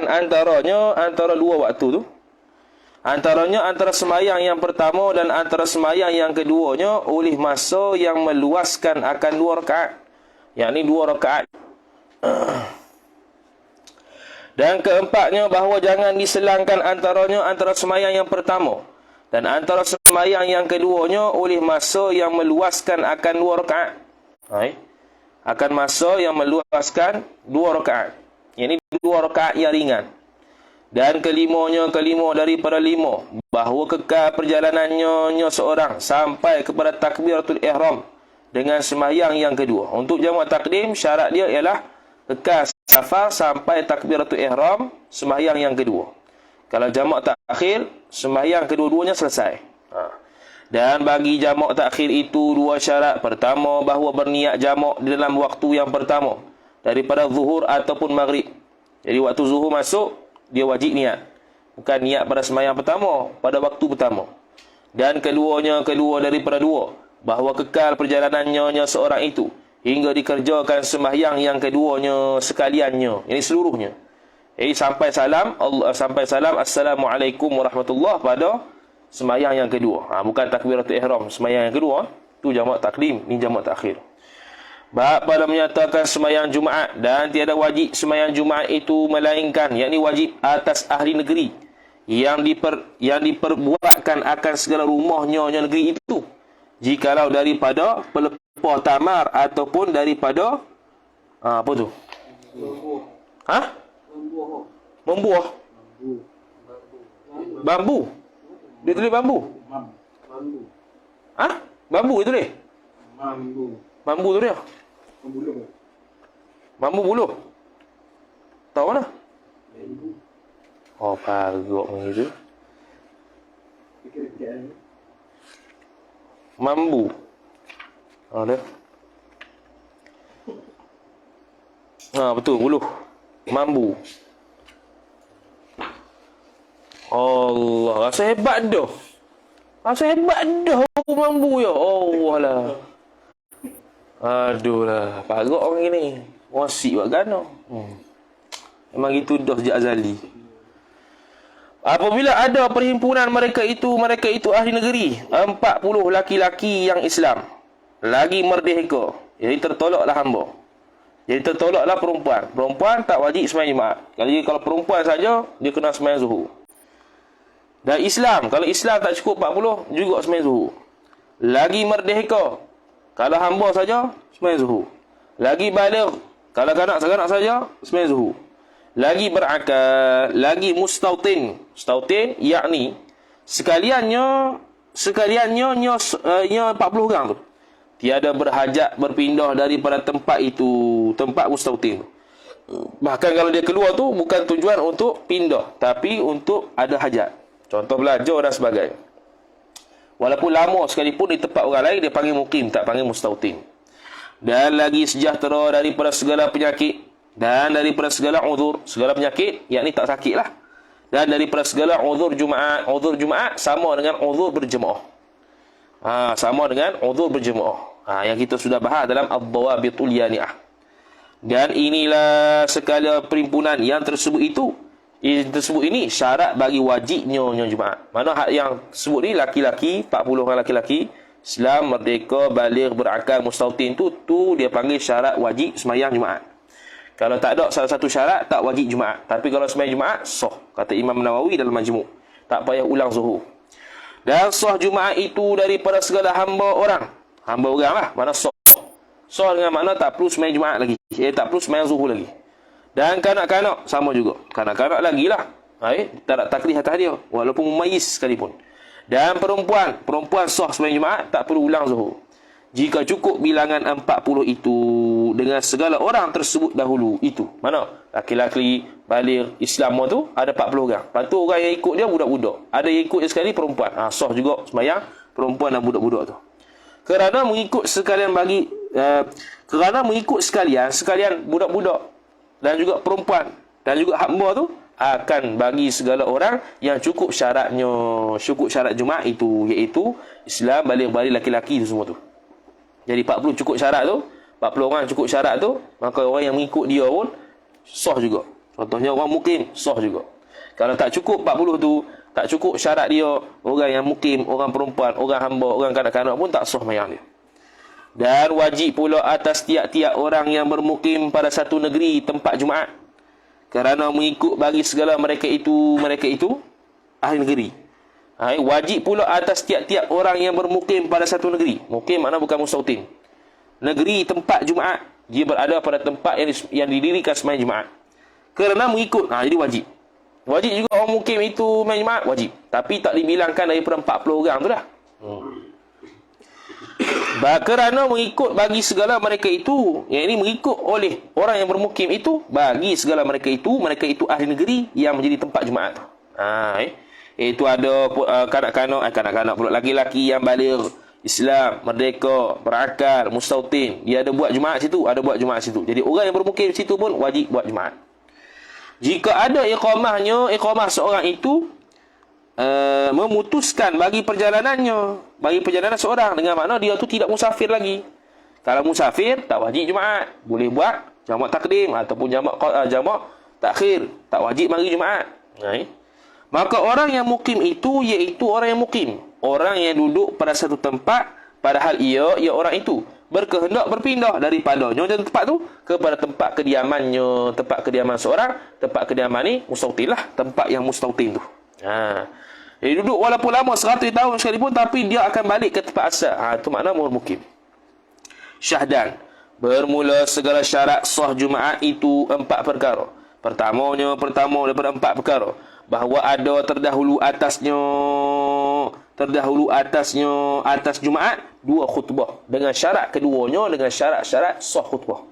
antara dua waktu tu. Antaranya antara sembahyang yang pertama dan antara sembahyang yang keduanya oleh masa yang meluaskan akan 2 rakaat. Yakni 2 rakaat. Dan keempatnya bahawa jangan diselangkan antara sembahyang yang pertama dan antara sembahyang yang keduanya oleh masa yang meluaskan akan 2 rakaat. Akan masa yang meluaskan 2 rakaat. Ini 2 rakaat yang ringan. Dan kelima daripada 5 bahawa kekal perjalanannya seorang sampai kepada takbiratul ihram dengan sembahyang yang kedua. Untuk jamak takdim syarat dia ialah kekal safar sampai takbiratul ihram sembahyang yang kedua. Kalau jamak takhir sembahyang kedua-duanya selesai. Dan bagi jamak takhir itu 2 syarat. Pertama, bahawa berniat jamak di dalam waktu yang pertama daripada zuhur ataupun maghrib. Jadi waktu zuhur masuk, dia wajib niat. Bukan niat pada sembahyang pertama, pada waktu pertama. Dan kedua daripada 2, bahawa kekal perjalanannya seorang itu hingga dikerjakan sembahyang yang keduanya sekaliannya. Ini seluruhnya. Jadi sampai salam Assalamualaikum warahmatullahi pada sembahyang yang kedua. Bukan takbiratul ihram, sembahyang yang kedua. Tu jamak takdim, ni jamak takhir. Bab pada menyatakan sembahyang Jumaat dan tiada wajib sembahyang Jumaat itu melainkan, yakni wajib atas ahli negeri yang diperbuatkan akan segala rumahnya negeri itu. Jikalau daripada pelepah tamar ataupun daripada apa tu? Membuah. Bambu. Dia tulis bambu. Bambu itu dia. Bambu tu dia. Bambu buluh. Tahu mana? Oh, pargok begitu. Bambu. Ada. Betul, buluh. Bambu. Allah, rasa hebat dah. Bambu ya. Allah lah. Aduh lah, parok orang ni. Wasik buat gana. Memang gitu dah sejak azali. Apabila ada perhimpunan mereka itu ahli negeri, 40 laki-laki yang Islam lagi merdeka, jadi tertolaklah hamba. Jadi tertolaklah perempuan. Perempuan tak wajib sembahyang Jumaat. Kalau perempuan saja, dia kena sembahyang zuhur. Dan Islam, kalau Islam tak cukup 40, juga sembahyang zuhur. Lagi merdeka, kalau hamba saja, sembahyang zuhur. Lagi baligh, kalau kanak-kanak saja, sembahyang zuhur. Lagi berakal, lagi mustautin. Mustautin, yakni sekaliannya 40 orang tu. Tiada berhajat berpindah daripada tempat itu, tempat mustautin. Bahkan kalau dia keluar tu, bukan tujuan untuk pindah, tapi untuk ada hajat. Contoh belajar dan sebagainya. Walaupun lama sekalipun di tempat orang lain, dia panggil mukim, tak panggil mustautin. Dan lagi sejahtera daripada segala penyakit dan daripada segala uzur. Segala penyakit, yakni tak sakit lah. Dan daripada segala uzur Jumaat. Uzur Jumaat sama dengan uzur berjemaah. Sama dengan uzur berjemaah. Yang kita sudah bahas dalam Ad-Dawabitul Yani'ah. Dan inilah segala perhimpunan yang tersebut ini syarat bagi wajibnya Jumaat. Mana hak yang sebut ni laki-laki, 40 orang laki-laki, Islam, merdeka, baligh, berakal, mustautin tu dia panggil syarat wajib sembahyang Jumaat. Kalau tak ada salah satu syarat, tak wajib Jumaat. Tapi kalau sembahyang Jumaat, sah. Kata Imam Nawawi dalam Majmu'. Tak payah ulang zuhur. Dan sah Jumaat itu daripada segala hamba orang. Hamba orang lah, mana sah. Sah dengan makna tak perlu sembahyang Jumaat lagi. Tak perlu sembahyang zuhur lagi. Dan kanak-kanak sama juga. Kanak-kanak lagi lah. Tak ada taklif atas dia. Walaupun mumayyiz sekalipun. Dan perempuan sah sembahyang Jumaat, tak perlu ulang zuhur. Jika cukup bilangan 40 itu dengan segala orang tersebut dahulu itu. Mana? Laki-laki, baligh, Islam tu ada 40 orang. Lepas tu orang yang ikut dia budak-budak. Ada yang ikut dia sekali perempuan. Sah juga sembahyang perempuan dan budak-budak tu. Kerana mengikut sekalian budak-budak dan juga perempuan dan juga hamba tu akan bagi segala orang yang cukup syarat Jumaat itu, iaitu Islam, baligh laki-laki tu semua tu. Jadi 40 cukup syarat tu, 40 orang cukup syarat tu, maka orang yang mengikut dia pun sah juga. Contohnya orang mukim, sah juga. Kalau tak cukup 40 tu, tak cukup syarat dia, orang yang mukim, orang perempuan, orang hamba, orang kanak-kanak pun tak sah mayang dia. Dan wajib pula atas tiap-tiap orang yang bermukim pada satu negeri tempat Jumaat, kerana mengikut bagi segala mereka itu ahli negeri. Wajib pula atas tiap-tiap orang yang bermukim pada satu negeri. Mukim makna bukan mustautin. Negeri tempat Jumaat, dia berada pada tempat yang didirikan sembahyang Jumaat, kerana mengikut. Jadi wajib. Wajib juga orang mukim itu sembahyang Jumaat, wajib. Tapi tak dibilangkan daripada 40 orang tu dah. Kerana mengikut bagi segala mereka itu, yang ini mengikut oleh orang yang bermukim itu, bagi segala mereka itu ahli negeri yang menjadi tempat Jumaat. Itu ada kanak-kanak pula, laki-laki yang baligh, Islam, merdeka, berakal, mustautin, dia ada buat Jumaat situ, Jadi orang yang bermukim situ pun wajib buat Jumaat. Jika ada iqamah seorang itu memutuskan bagi perjalanan seorang, dengan makna dia tu tidak musafir lagi. Kalau musafir tak wajib Jumaat, boleh buat jamak takdim ataupun jamak takhir, tak wajib mari Jumaat. Maka orang yang mukim itu iaitu orang yang mukim, orang yang duduk pada satu tempat, padahal ia orang itu berkehendak berpindah daripadanya dan tempat tu kepada tempat kediamannya. Tempat kediaman seorang, tempat kediaman ni mustautin lah, tempat yang mustautin tu. Dia duduk walaupun lama 100 tahun sekalipun, tapi dia akan balik ke tempat asal. Itu makna mukim. Syahdan, bermula segala syarat sah Jumaat itu 4 perkara. Pertama daripada 4 perkara, bahawa ada terdahulu atasnya atas Jumaat 2 khutbah, dengan syarat keduanya dengan syarat-syarat sah khutbah.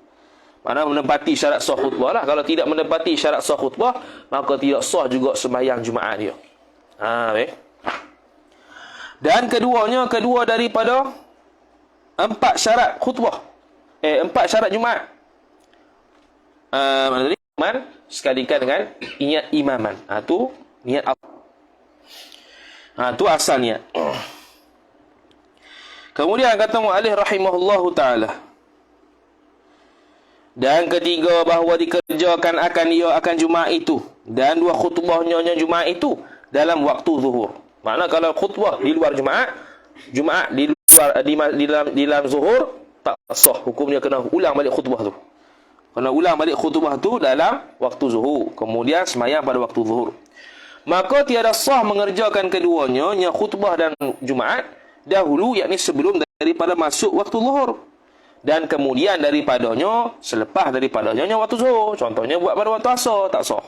Mana menepati syarat sah khutbah lah. Kalau tidak menepati syarat sah khutbah, maka tidak sah juga sembahyang Jumaat dia. Dan kedua daripada 4 syarat khutbah, 4 syarat Jumaat, mana tadi? Sekalikan dengan niat imaman. Tu niat tu asal niat. Kemudian kata mu'allif rahimahullahu ta'ala, dan ketiga, bahawa dikerjakan akan Jumaat itu dan 2 khutbahnya Jumaat itu dalam waktu zuhur. Makna kalau khutbah di luar Jumaat di dalam zuhur, tak sah, hukumnya kena ulang balik khutbah tu. Kena ulang balik khutbah tu dalam waktu zuhur, kemudian sembahyang pada waktu zuhur. Maka tiada sah mengerjakan keduanya, yang khutbah dan Jumaat, dahulu, yakni sebelum daripada masuk waktu zuhur, dan kemudian selepas daripadanya waktu zuhur. Contohnya buat pada waktu asar, tak sah,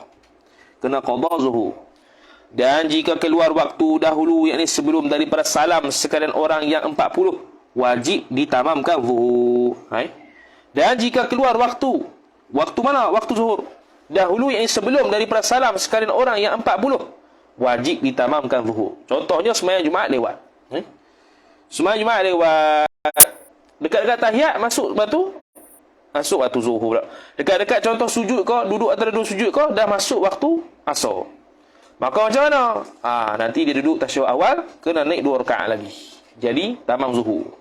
kena qada zuhur. Dan jika keluar waktu dahulu, yakni sebelum daripada salam sekalian orang yang 40, wajib ditamamkan zuhur. Dan jika keluar waktu mana? Waktu zuhur dahulu, yang sebelum daripada salam sekalian orang yang 40, wajib ditamamkan zuhur. Contohnya sembahyang Jumaat lewat. Sembahyang Jumaat lewat, dekat-dekat tahiyat masuk waktu zuhur pula. Dekat-dekat contoh sujud kau, duduk antara 2 sujud kau, dah masuk waktu asar. Maka macam mana? Nanti dia duduk tasyahud awal, kena naik 2 rakaat lagi, jadi tamam zuhur.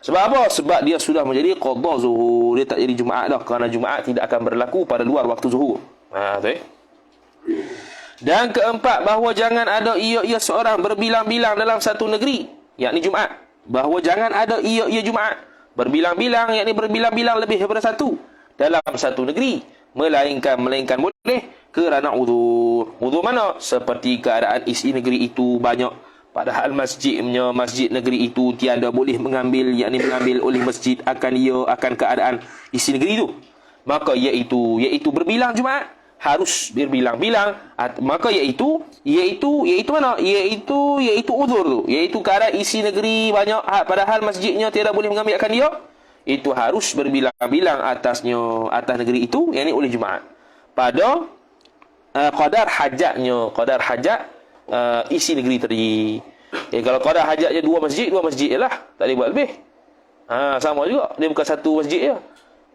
Sebab apa? Sebab dia sudah menjadi qada zuhur, dia tak jadi Jumaat dah, kerana Jumaat tidak akan berlaku pada luar waktu zuhur. Dan keempat, bahawa jangan ada ia seorang berbilang-bilang dalam satu negeri, yakni Jumaat. Bahawa jangan ada ia Jumaat berbilang-bilang, yakni berbilang-bilang lebih daripada satu dalam satu negeri, melainkan boleh kerana uzur. Uzur mana? Seperti keadaan isi negeri itu banyak, padahal masjid negeri itu tiada boleh mengambil oleh masjid akan keadaan isi negeri itu. Maka iaitu berbilang Jumaat harus berbilang-bilang. Maka iaitu mana? Iaitu uzur tu, iaitu keadaan isi negeri banyak, padahal masjidnya tiada boleh mengambil akan dia. Itu harus berbilang-bilang atas negeri itu, yakni oleh Jumaat, pada qadar hajat isi negeri tadi. Kalau qadar hajatnya 2 masjid lah, tak boleh buat lebih. Sama juga, dia bukan satu masjid je.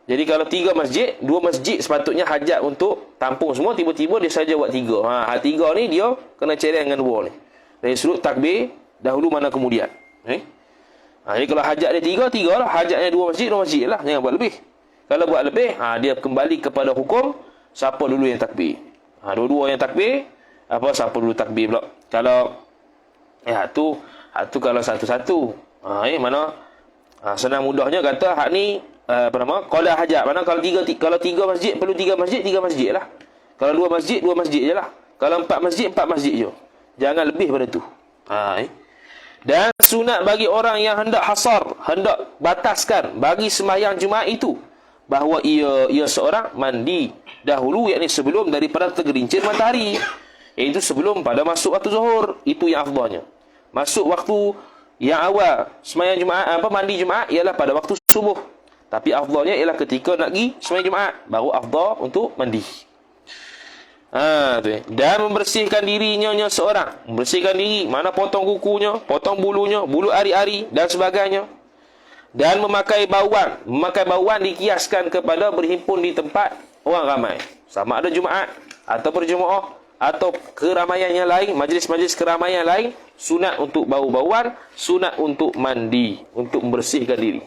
Jadi kalau 3 masjid, 2 masjid sepatutnya hajat untuk tampung semua, tiba-tiba dia saja buat 3. 3 ni dia kena cereng dengan 2 ni. Dari sudut takbir dahulu mana kemudian. Jadi kalau hajat dia 3 lah, hajatnya 2 masjid lah, jangan buat lebih. Kalau buat lebih, dia kembali kepada hukum siapa dulu yang takbir. Dua-dua yang takbir, siapa dulu takbir pula. Kalau tu kalau satu-satu. Mana senang mudahnya kata hak ni qada hajat. Mana kalau tiga masjid perlu tiga masjid lah. Kalau dua masjid je lah. Kalau empat masjid je. Jangan lebih pada tu. Dan sunat bagi orang yang hendak bataskan bagi sembahyang Jumaat itu bahawa ia seorang mandi dahulu, yakni sebelum daripada tergelincir matahari, iaitu sebelum pada masuk waktu zuhur. Itu yang afdalnya. Masuk waktu yang awal sembahyang Jumaat, mandi Jumaat ialah pada waktu subuh. Tapi afdalnya ialah ketika nak pergi sembahyang Jumaat, baru afdal untuk mandi. Dan membersihkan dirinya seorang. Membersihkan diri, mana potong kukunya, potong bulunya, bulu ari-ari dan sebagainya. Dan memakai bauan. Memakai bauan dikiaskan kepada berhimpun di tempat orang ramai. Sama ada Jumaat atau berjemaah atau keramaian yang lain, majlis-majlis keramaian lain, sunat untuk bau-bauan, sunat untuk mandi, untuk membersihkan diri.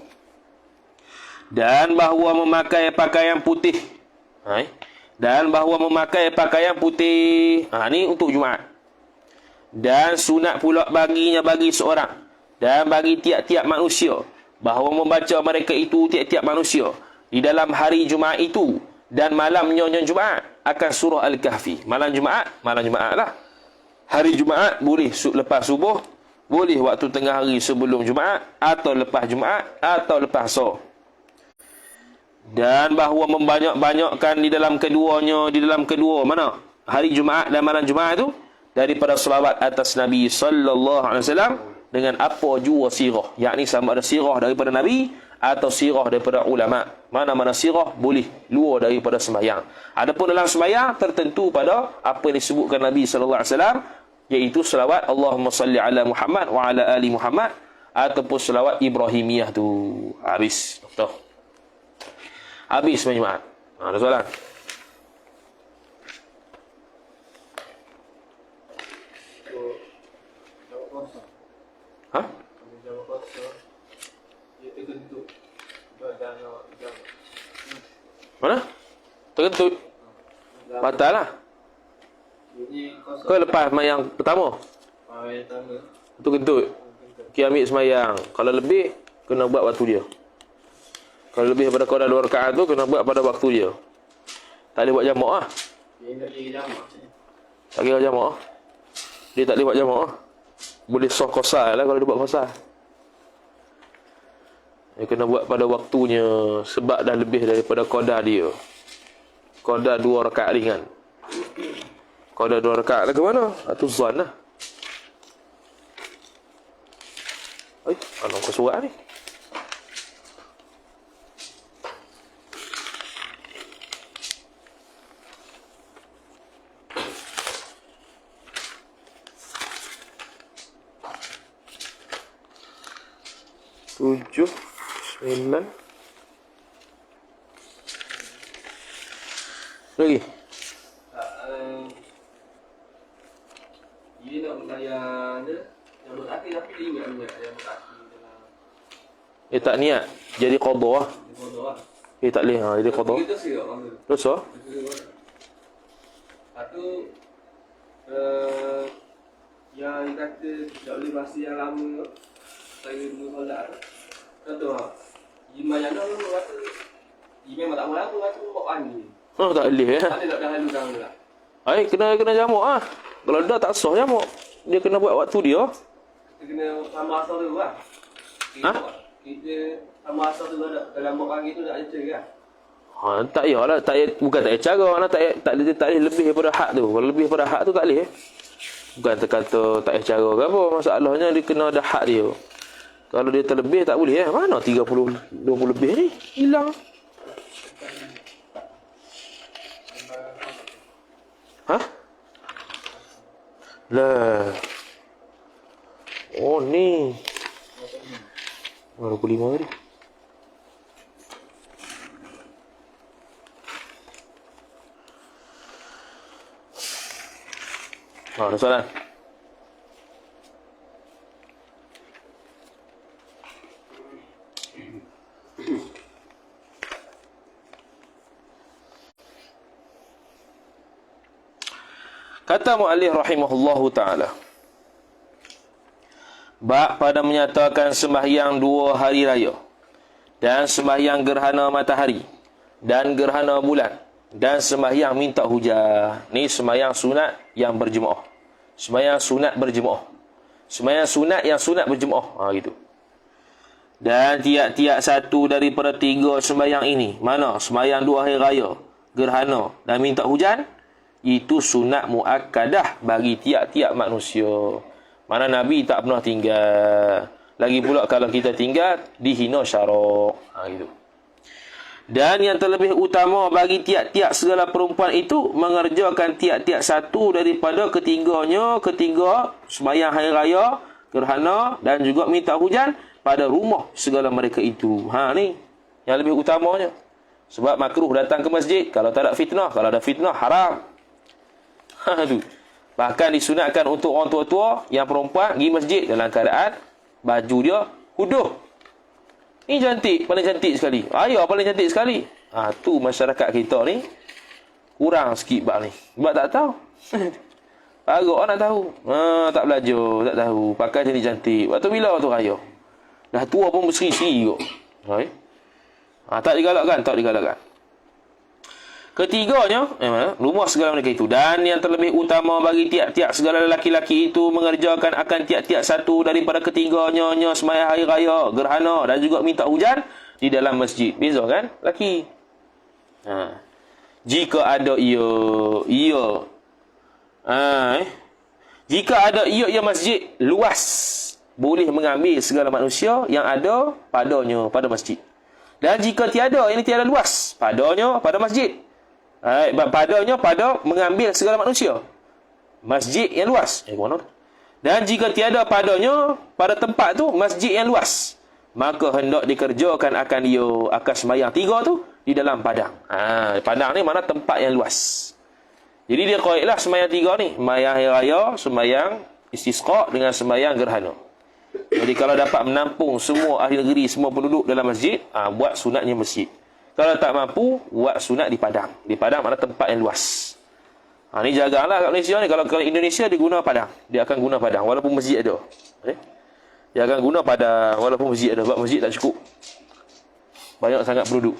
Dan bahawa memakai pakaian putih. Dan bahawa memakai pakaian putih, ni untuk Jumaat. Dan sunat pula bagi seorang dan bagi tiap-tiap manusia, bahawa membaca mereka itu tiap-tiap manusia di dalam hari Jumaat itu dan malamnya Jumaat akan surah Al-Kahfi. Malam Jumaat lah. Hari Jumaat boleh lepas subuh, boleh waktu tengah hari sebelum Jumaat, atau lepas Jumaat, atau lepas asar. Dan bahawa membanyak-banyakkan di dalam kedua mana? Hari Jumaat dan malam Jumaat itu daripada selawat atas Nabi sallallahu alaihi wasallam dengan apa jua sirah, yakni sama ada sirah daripada Nabi atau sirah daripada ulama. Mana-mana sirah boleh luar daripada sembahyang. Adapun dalam sembahyang tertentu pada apa yang disebutkan Nabi sallallahu alaihi wasallam, iaitu selawat Allahumma salli ala Muhammad wa ala ali Muhammad, ataupun selawat Ibrahimiyah tu. Habis. Betul. Habis sembahyang Jumaat. Ada soalan? Mana? Terkentut. Batal lah. Kau lepas sembahyang pertama? Itu kentut. Kita ambil sembahyang. Kalau lebih, kena buat waktu dia. Kalau lebih daripada qada 2 rakaat tu, kena buat pada waktu dia. Tak boleh buat jamaah. Tak kira jamaah. Dia tak boleh buat jamaah. Boleh soh qasar lah kalau dia buat qasar. Dia kena buat pada waktunya, sebab dah lebih daripada qada dia. Qada 2 rakaat ringan. Qada 2 rakaat lah ke mana? Itu zon lah. Mana kau surat ni? Tujuh, 9. Lagi. Dia nak layan dia, yang berkati tapi dia ingat yang berkati dalam. Tak niat, jadi qada lah. Tak boleh, jadi qada. Dosa. Satu yang kata tak boleh bahasa yang lama, saya dulu solat tu. Contoh imam yang dah tu kata imam tak mahu tu buat pani. Tak boleh ya. Tak ada dah halu dah pula. Kena jamak ah. Kalau dah tak sah jamak. Dia kena buat waktu dia. Kita kena sama asal tu lah. Kita sama asal tu dalam buat pagi tu tak ada kan? Tak payahlah, bukan tak payah cara, mana tak boleh lebih daripada hak tu. Kalau lebih daripada hak tu tak boleh. Bukan terkata tak payah cara ke apa. Masalahnya dia kena ada hak dia. Kalau dia terlebih tak boleh. Mana 30, 20 lebih ni? Hilang. Lah. Oh ni. 25 tadi. Ada soalan? Kata muallif rahimahullahu ta'ala, bab pada menyatakan sembahyang 2 hari raya dan sembahyang gerhana matahari dan gerhana bulan dan sembahyang minta hujan. Ni sembahyang sunat yang berjemaah. Sembahyang sunat berjemaah. Sembahyang sunat yang sunat berjemaah. Gitu. Dan tiap-tiap satu daripada 3 sembahyang ini, mana sembahyang 2 hari raya, gerhana dan minta hujan, itu sunat muakkadah bagi tiap-tiap manusia. Mana Nabi tak pernah tinggal. Lagi pula kalau kita tinggal, dihina syarak. Gitu. Dan yang terlebih utama bagi tiap-tiap segala perempuan itu, mengerjakan tiap-tiap satu daripada ketiga sembahyang hari raya, gerhana dan juga minta hujan pada rumah segala mereka itu. Ni yang lebih utamanya. Sebab makruh datang ke masjid kalau tak ada fitnah. Kalau ada fitnah, haram. Tu. Bahkan disunatkan untuk orang tua-tua yang perempuan pergi masjid dalam keadaan baju dia huduh. Ni cantik, paling cantik sekali. Ayah paling cantik sekali. Tu masyarakat kita ni kurang sikit bab ni. Sebab tak tahu. Agak nak tahu. Tak belajar, tak tahu. Pakai cantik-cantik. Waktu bila waktu raya? Dah tua pun berseri-seri kot. Tak digalakkan, tak digalakkan. Ketiganya, rumah segala mereka itu. Dan yang terlebih utama bagi tiap-tiap segala lelaki-laki itu mengerjakan akan tiap-tiap satu daripada ketiganya sembahyang hari raya, gerhana dan juga minta hujan di dalam masjid. Beza kan? Laki. Jika ada jika ada ia masjid luas, boleh mengambil segala manusia yang ada padanya, pada masjid. Dan jika tiada, ini tiada luas, padanya pada masjid. Padanya pada mengambil segala manusia. Masjid yang luas. Dan jika tiada padanya pada tempat tu masjid yang luas, maka hendak dikerjakan akan dia akan sembahyang 3 tu di dalam padang. Padang ni mana tempat yang luas. Jadi dia qaidlah sembahyang 3 ni, sembahyang hari raya, sembahyang istisqa dengan sembahyang gerhana. Jadi kalau dapat menampung semua ahli negeri, semua penduduk dalam masjid, buat sunatnya masjid. Kalau tak mampu, buat sunat di padang. Di padang mana tempat yang luas. Ni jagalah kat Malaysia ni. Kalau Indonesia, dia guna padang. Dia akan guna padang, walaupun masjid ada. Dia akan guna padang, walaupun masjid ada. Sebab masjid tak cukup. Banyak sangat penduduk.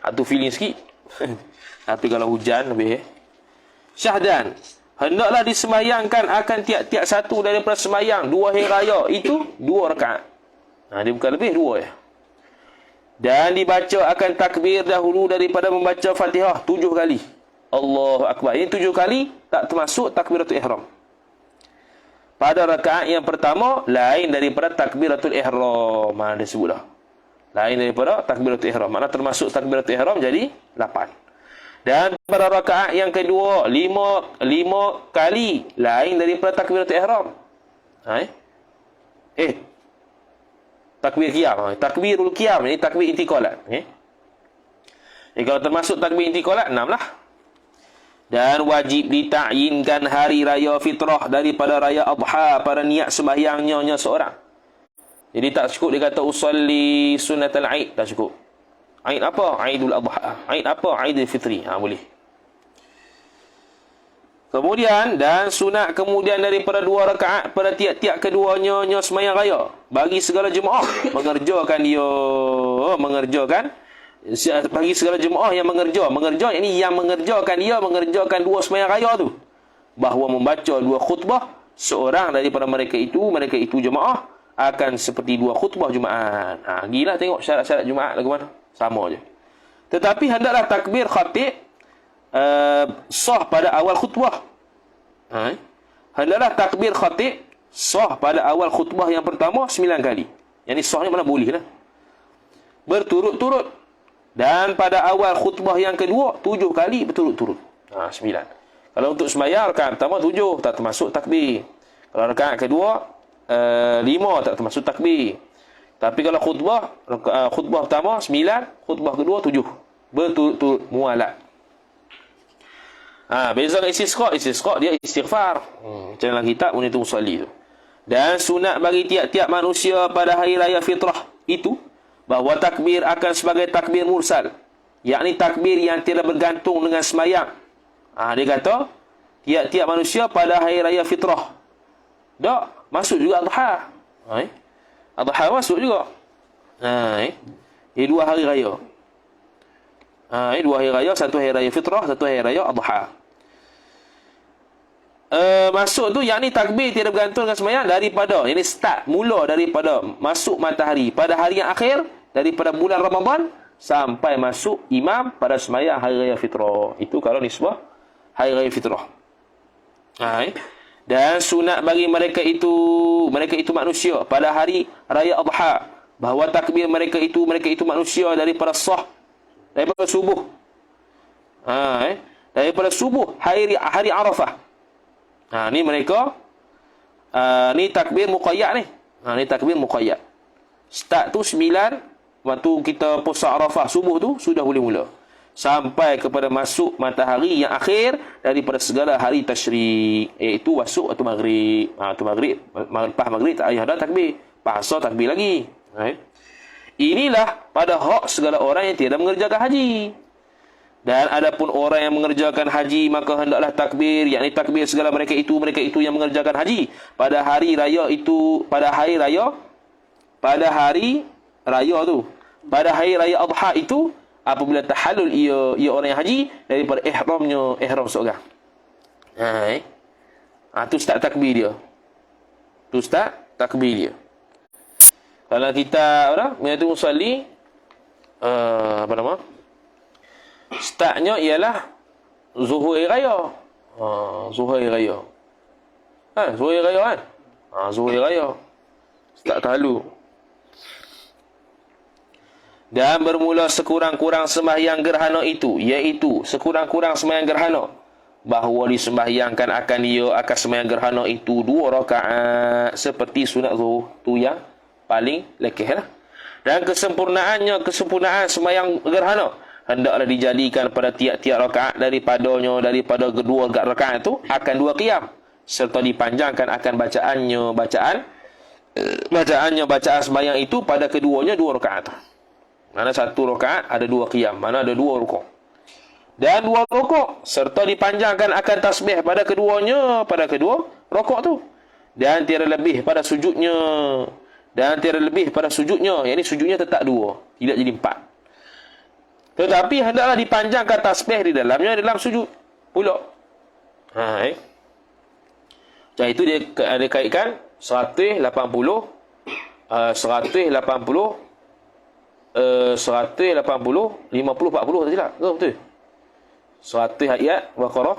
Itu feeling sikit. Tapi kalau hujan lebih. Syahdan. Hendaklah disembayangkan akan tiap-tiap satu daripada sembayang 2 hari raya itu 2 rakaat. Dia bukan lebih, 2 ya. Dan dibaca akan takbir dahulu daripada membaca Fatihah 7 kali. Allahu Akbar. Ini 7 kali tak termasuk takbiratul ihram. Pada rakaat yang pertama, lain daripada takbiratul ihram. Mana dia sebut dah. Lain daripada takbiratul ihram. Mana termasuk takbiratul ihram jadi 8. Dan pada rakaat yang kedua, 5 kali lain daripada takbiratul ihram. Takbir qiyam. Takbirul qiyam. Ini takbir intiqalat. Kalau termasuk takbir intiqalat, 6 lah. Dan wajib ditakyinkan hari raya fitrah daripada raya adha pada niat sembahyangnya seorang. Jadi tak cukup dia kata usalli sunnatul aid. Tak cukup. Aid apa? Aidul adha. Aid apa? Aidul fitri. Boleh. Kemudian, dan sunat kemudian daripada 2 rakaat pada tiap-tiap keduanya sembahyang raya. Bagi segala jemaah mengerjakan bagi segala jemaah yang mengerja ini yang mengerjakan 2 sembahyang raya tu. Bahawa membaca 2 khutbah, seorang daripada mereka itu jemaah akan seperti 2 khutbah Jumaat. Gila tengok syarat-syarat Jumaat lagu mana. Sama je. Tetapi hendaklah takbir khatib sah pada awal khutbah. Hendaklah takbir khatib sah pada awal khutbah yang pertama 9 kali. Yang ni sah ni mana boleh lah. Berturut-turut. Dan pada awal khutbah yang kedua 7 kali berturut-turut. 9. Kalau untuk sembahyang rakaat pertama 7 tak termasuk takbir. Kalau rakaat kedua 5 tak termasuk takbir. Tapi kalau khutbah pertama 9, khutbah kedua 7. Berturut-turut mualat. Beza dengan istisqa dia istighfar. Macam dalam kitab Unitul Musalli tu. Dan sunat bagi tiap-tiap manusia pada hari raya fitrah itu bahawa takbir akan sebagai takbir mursal, yakni takbir yang tidak bergantung dengan semayang. Dia kata tiap-tiap manusia pada hari raya fitrah. Tak, masuk juga Adha. Adha masuk juga. Ini 2 hari raya. Ini 2 hari raya, satu hari raya fitrah, satu hari raya Adha. Masuk tu yakni takbir tiada bergantung dengan sembahyang daripada, ini start mula daripada masuk matahari pada hari yang akhir daripada bulan Ramadan sampai masuk imam pada sembahyang hari raya fitrah. Itu kalau nisbah hari raya fitrah. Dan sunat bagi mereka itu manusia pada hari raya Adha, bahawa takbir mereka itu manusia daripada daripada subuh. Daripada subuh hari Arafah. Ni mereka ni takbir muqayyad ni. Ni takbir muqayyad. Start tu 9 waktu kita puasa Arafah subuh tu sudah boleh mula. Sampai kepada masuk matahari yang akhir daripada segala hari tasyrik, iaitu masuk waktu maghrib. Tu maghrib, lepas maghrib tak payah dah takbir. Pasal takbir lagi. Inilah pada hak segala orang yang tidak mengerjakan haji. Dan adapun orang yang mengerjakan haji, maka hendaklah takbir, yakni takbir segala mereka itu yang mengerjakan haji pada hari raya tu, pada hari raya Adha itu, apabila tahallul ia orang yang haji daripada ihram seorang. Tu start takbir dia. Kalau kita menyatu musalli, startnya ialah Zuhur Raya. Zuhur Raya. Zuhur Raya kan? Zuhur Raya. Start tahallul. Dan bermula sekurang-kurang sembahyang gerhana itu, iaitu sekurang-kurang sembahyang gerhana, bahawa disembahyangkan akan sembahyang gerhana itu 2 rakaat seperti sunat zuhur. Tu yang paling lekeh lah. Dan kesempurnaan sembahyang gerhana hendaklah dijadikan pada tiap-tiap rakaat daripada kedua rakaat itu akan 2 qiyam, serta dipanjangkan akan bacaan sembahyang itu pada keduanya 2 rakaat. Mana 1 rakaat ada 2 qiyam, mana ada 2 rukuk. Dan 2 rukuk serta dipanjangkan akan tasbih pada kedua rukuk tu. Dan tiada lebih pada sujudnya. Yakni sujudnya tetap 2, tidak jadi 4. Tetapi hendaklah dipanjangkan tasbih di dalamnya dalam sujud pula. Macam itu dia ada kaitkan 180 50 40 tak silap. Betul. 100 ayat Baqarah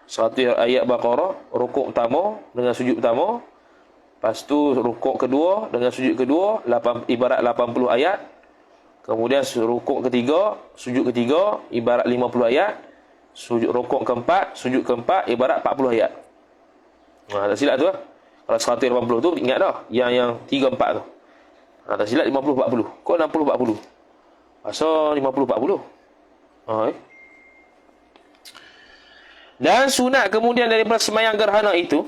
100 ayat Baqarah, rukuk pertama dengan sujud pertama. Lepas tu rukuk kedua dengan sujud kedua, ibarat 80 ayat. Kemudian rukuk ketiga, sujud ketiga, ibarat 50 ayat. Rukuk keempat, sujud keempat, ibarat 40 ayat. Tak silap tu lah. Kalau 180 tu, ingat dah. Yang 3-4 tu. Tak silap 50-40. Kau 60-40. Asal 50-40. Dan sunat kemudian daripada sembahyang gerhana itu,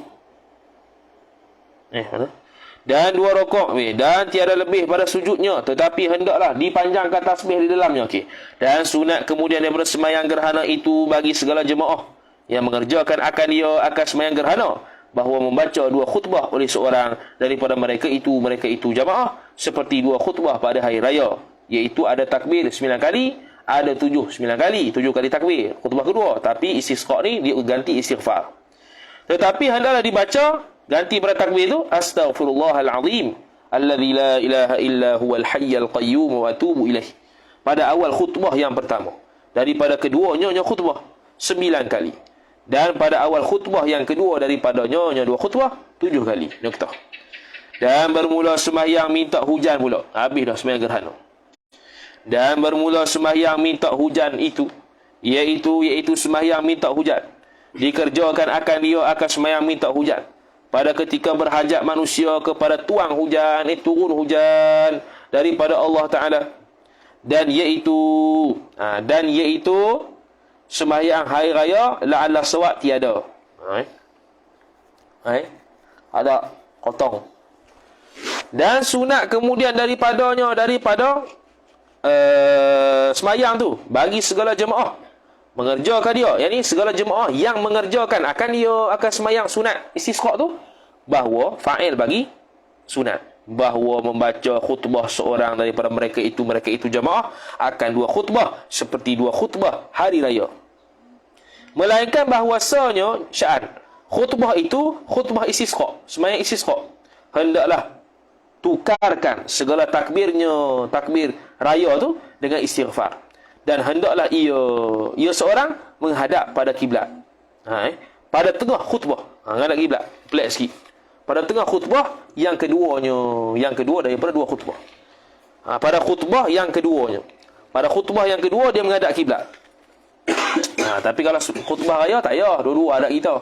dan 2 rukuk, dan tiada lebih pada sujudnya, tetapi hendaklah dipanjangkan tasbih di dalamnya. Dan sunat kemudian daripada sembahyang gerhana itu bagi segala jemaah yang mengerjakan akan sembahyang gerhana, bahawa membaca 2 khutbah oleh seorang daripada mereka itu jemaah, seperti 2 khutbah pada hari raya, iaitu ada takbir 9 kali, ada 9 kali takbir khutbah kedua, tapi istisqa ni dia ganti istighfar. Tetapi hendaklah dibaca ganti pada takbir itu astaghfirullahalazim alladzi la ilaha illa huwal hayyul qayyum wa atubu ilaih, pada awal khutbah yang pertama. Daripada keduanya khutbah 9 kali, dan pada awal khutbah yang kedua daripadanya 2 khutbah 7 kali. Noktah. Dan bermula sembahyang minta hujan pula. Habis dah sembahyang gerhana. Dan bermula sembahyang minta hujan itu, iaitu sembahyang minta hujan, dikerjakan akan sembahyang minta hujan pada ketika berhajat manusia kepada turun hujan daripada Allah Ta'ala, dan iaitu sembahyang hari raya la'alla sawat tiada. Ada kotong. Dan sunat kemudian daripada sembahyang tu bagi segala jemaah, mengerjakan dia, yakni segala jemaah yang mengerjakan akan semayang sunat istisqa tu, bahawa fa'il bagi sunat, bahawa membaca khutbah seorang daripada mereka itu jemaah akan 2 khutbah seperti 2 khutbah hari raya. Melainkan bahawasanya sya'an khutbah itu khutbah istisqa, semayang istisqa, hendaklah tukarkan segala takbirnya, takbir raya tu dengan istighfar. Dan hendaklah ia seorang menghadap pada kiblat. Pada tengah khutbah, menghadap kiblat, pelik sikit. Pada tengah khutbah yang kedua daripada 2 khutbah. Pada khutbah yang keduanya. Pada khutbah yang kedua dia menghadap kiblat. Tapi kalau khutbah raya tak payah, dua-dua hadap kita.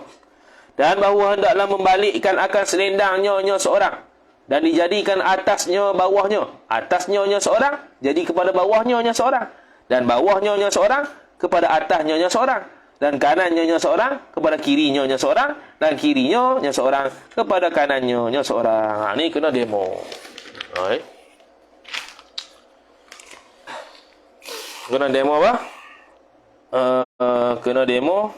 Dan bahawa hendaklah membalikkan akan selendangnya seorang dan dijadikan atasnya bawahnya. Atasnya seorang jadi kepada bawahnya seorang, dan bawahnya seorang kepada atasnya seorang, dan kanannya seorang kepada kirinya seorang, dan kirinya seorang kepada kanannya seorang. Ni kena demo. Kena demo apa? Kena demo.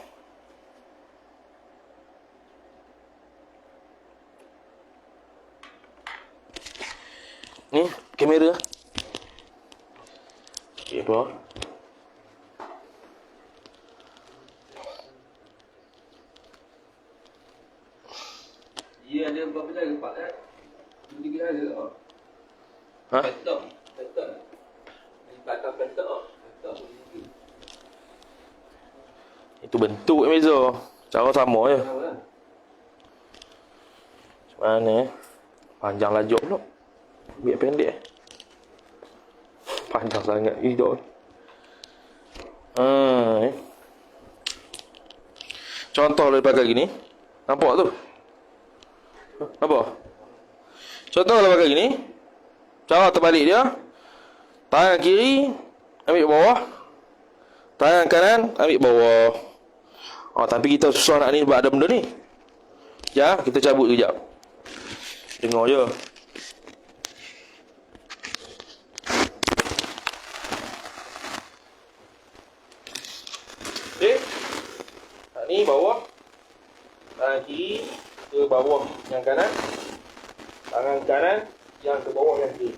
Ni kamera. Okey, apa? Dia ada berapa jari Pak kan? 3 jari tak? Petok. Di belakang petok. Itu bentuk yang beza. Cara sama je. Macam mana? Panjang lajuk pula. Biar pendek. Panjang sangat hidup. Contoh daripada gini. Nampak tu? Nampak? Contoh daripada gini. Cara terbalik dia. Tangan kiri ambil bawah. Tangan kanan ambil bawah. Tapi kita susah nak ni sebab ada benda ni. Ya, kita cabut kejap. Dengar je. Okey. Ni bawah. Tangan kiri ke bawah yang kanan. Tangan kanan yang ke bawah yang kiri.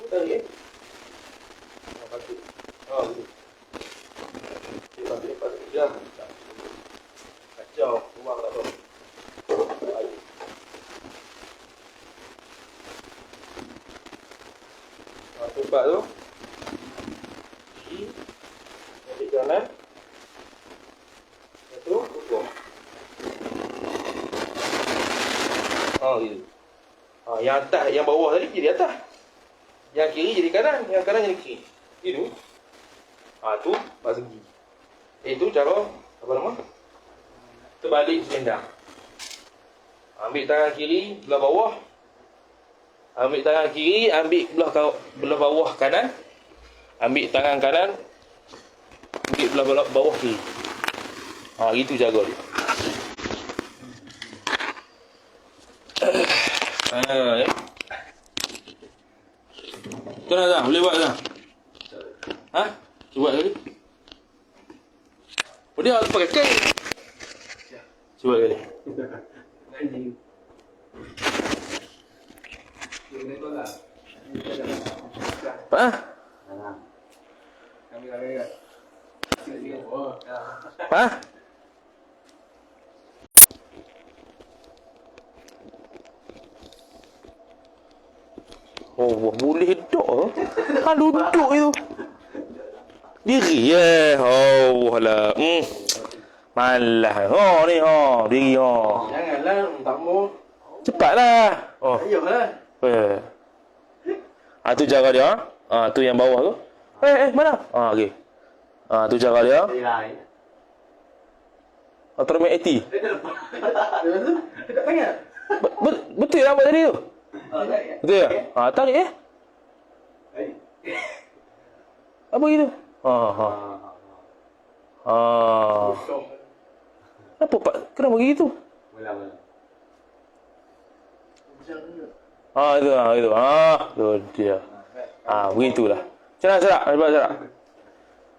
Tarik patut. Betul. Patut. Ya. Kacau. Buang tak tahu. Tempat tu. Kiri. Ambil kanan. Satu. Ukur. Gitu. Yang atas, yang bawah tadi jadi atas. Yang kiri jadi kanan, yang kanan jadi kiri. Itu. Tu segi. Itu cara apa nama? Terbalik selendang. Ambil tangan kiri belah bawah. Ambil tangan kiri, ambil belah bawah kanan. Ambil tangan kanan, ambil belah bawah kiri. Gitu cara dia. Kena tak? Boleh buat tak? Cuba kali. Dia harus pakai kain. Cuba kali. Anjing. Ini tu lah. Apa? Kami agak. Apa? Boleh duduk. Duduk itu. Diri alah. Malah. Ni diri Janganlah tak mau. Cepatlah. Ayolah. Tu cara dia. Tu yang bawah tu. Mana? Okey. Tu cara dia. Automatic 80. Dekat tangan. Betul yang buat tadi tu? Betul ya? Tarik apa gitu? Apa Pak? Kenapa begitu? Itu. Tu dia. Begitulah. Cerak. Cerak.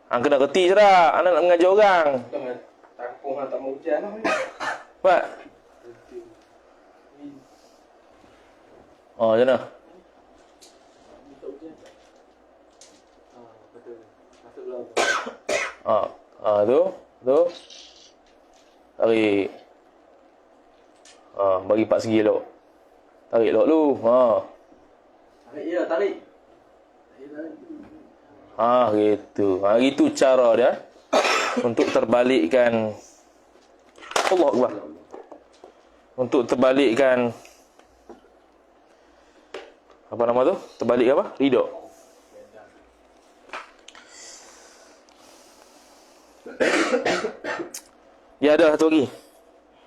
Kena reti serak. Anak nak mengajar orang. Jangan tangkung tak mau hujan lah. Buat. Oh, macam mana? Tak hujan. Betul. Masuk dalam. Tu. Tarik. Bagi 4 segi elok. Tarik elok dulu. Tarik ya, tarik. Gitu. Gitu cara dia untuk terbalikkan. Allah Akbar. Untuk terbalikkan apa nama tu? Terbalik apa? Ridho. Ya, ada satu lagi.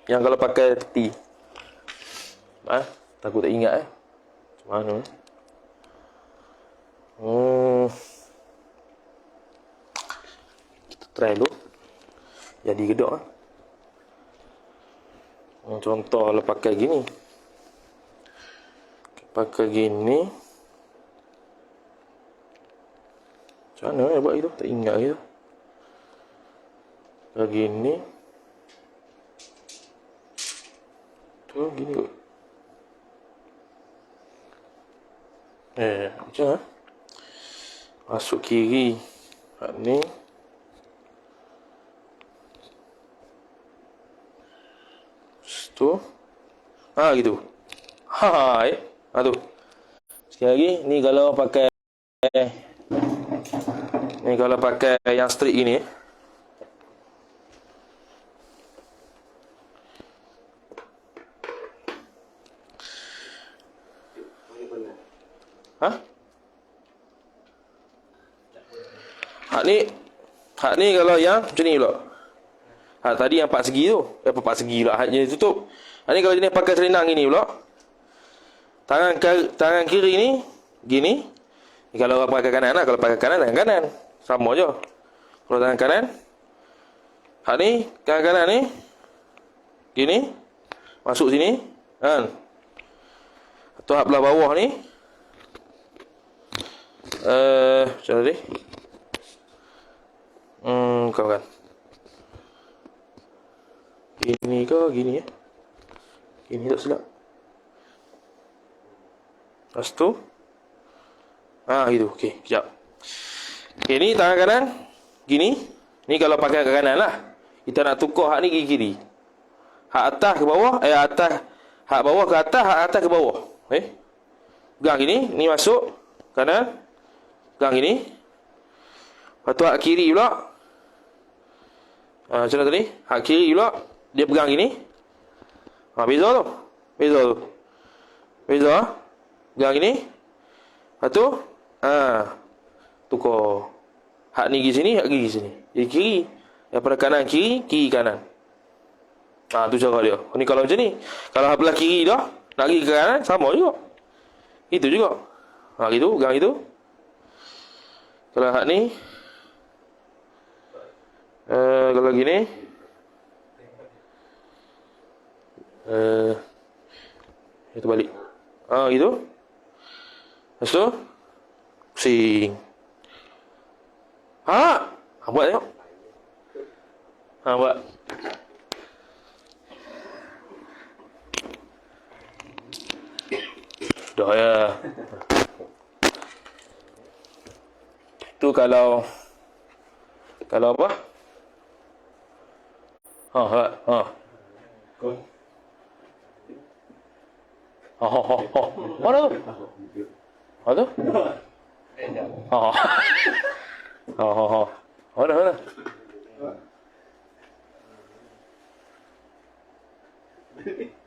Yang kalau pakai peti. Takut tak ingat Macam mana Kita try dulu. Jadi gedok Contoh kalau pakai gini. Pakai gini. Macam mana buat gitu? Tak ingat gitu. Pakai gini. Tu gini kot. Macam mana? Masuk kiri. Hak ni. Tu. Gitu. Tu. Sekali lagi. Ni kalau pakai. Ni kalau pakai yang straight gini. Hak ni kalau yang macam ni pula. Tadi yang 4 segi tu. 4 segi pula. Hak ni tutup. Hak ni kalau jenis pakai selendang gini pula. Tangan kiri ni gini. Ni kalau orang pakai kanan lah. Kalau pakai kanan, tangan kanan. Sama je. Kalau tangan kanan. Hak ni, tangan kanan ni. Gini. Masuk sini. Kan. Atau hak belah bawah ni. Macam tadi. Kawan. Gini ke gini ya? Gini tak silap. Lepas tu. Gitu. Okey, sekejap. Okey, ni tangan kanan. Gini. Ni kalau pakai ke kanan lah. Kita nak tukar hak ni ke kiri. Hak atas ke bawah. Atas. Hak bawah ke atas. Hak atas ke bawah. Pegang gini. Ni masuk. Kanan. Pegang gini. Lepas tu hak kiri pula. Macam mana tadi? Hak kiri pula. Dia pegang gini. Beza tu. Beza. Pegang gini. Lepas tu. Tukar. Hak ni pergi sini. Hak pergi sini. Jadi kiri. Daripada kanan kiri. Kiri kanan. Tu cara dia. Ni kalau macam ni. Kalau hak belah kiri dah. Nak pergi ke kanan. Sama juga. Itu juga. Gitu. Pegang itu. Kalau hak ni. Kalau gini. Itu balik. Gitu. Lepas tu. Pusing. Buat tengok. Buat. Dah ya. Tu kalau apa? Mana tu? Mana tu? Mana? Dah mana?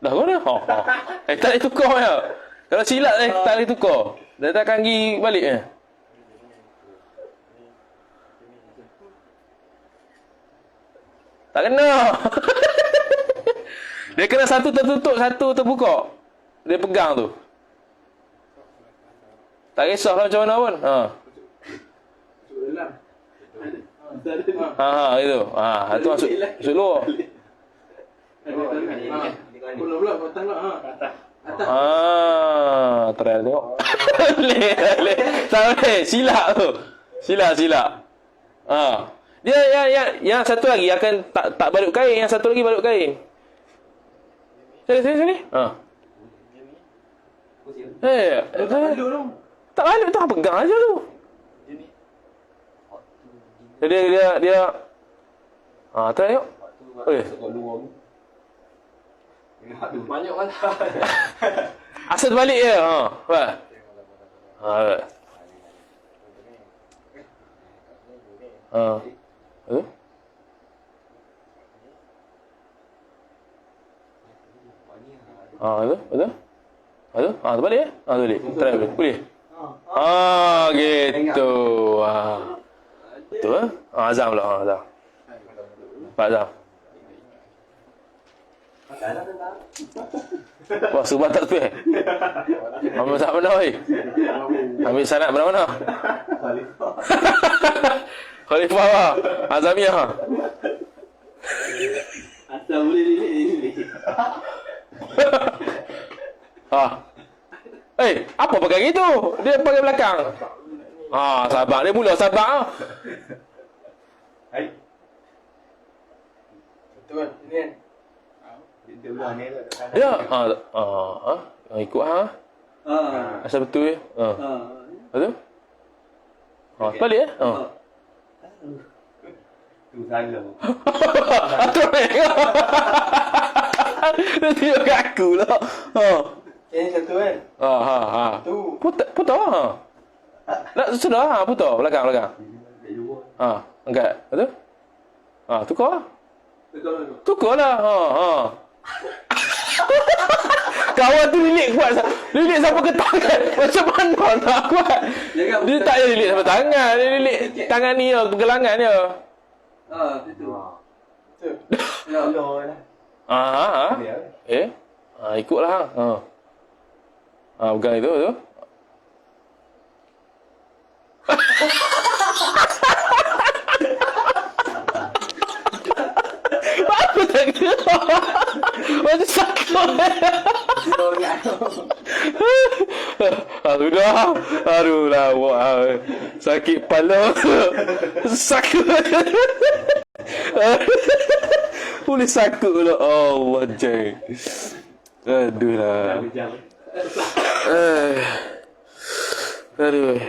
Tak boleh tukar ya. Kalau silap tak boleh tukar. Dia takkan pergi balik ya. Tak kena. Dia kena satu tertutup, satu terbuka. Dia pegang tu. Tak kisahlah macam mana pun. Itu. Itu masuk luar. Try tengok. Boleh. Tak boleh. Silap tu. Silap. Dia yang satu lagi akan tak balut kain, yang satu lagi balut kain. Sini. Tak balut tu, pegang aja tu. Dia tengok. Okey. Banyak mana. Asal balik je. Faham? Betul? Betul? Terbalik ya? Terbalik. Try boleh. Gitu. Betul? Azam pula. Azam. Pak Azam. Wah, subah tak tepi. Ambil sanat mana, oi? Ambil sanat mana-mana? Khalifah lah. Azamiyah. Asal boleh lilik. Apa pakai gitu? Dia pakai belakang. Sabar. Dia mula sabar. Hai. Betul, ini kan. Ya. Ikut asal betul ya. Betul? Balik ya? Tu salah. Dia tengok kat aku lah. Yang satu kan. Tu. Putar. Nak sudah putar belakang. Angkat. Betul? Tukar. Tukar lah. Kawan tu lilik kuat. Lilik sampai ke tangan. Macam mana nak kuat? Dia tak payah lilik sampai tangan. Dia lilik tangan ni je, pergelangan je. Itu. Ya. Ikutlah. Pegang itu tu. Apa tak kena? Macam sakit. Sudah. Aduh lawak. Sakit kepala. Sakit. Boleh sakit pula. Allah jai. Aduh lah. Aduh.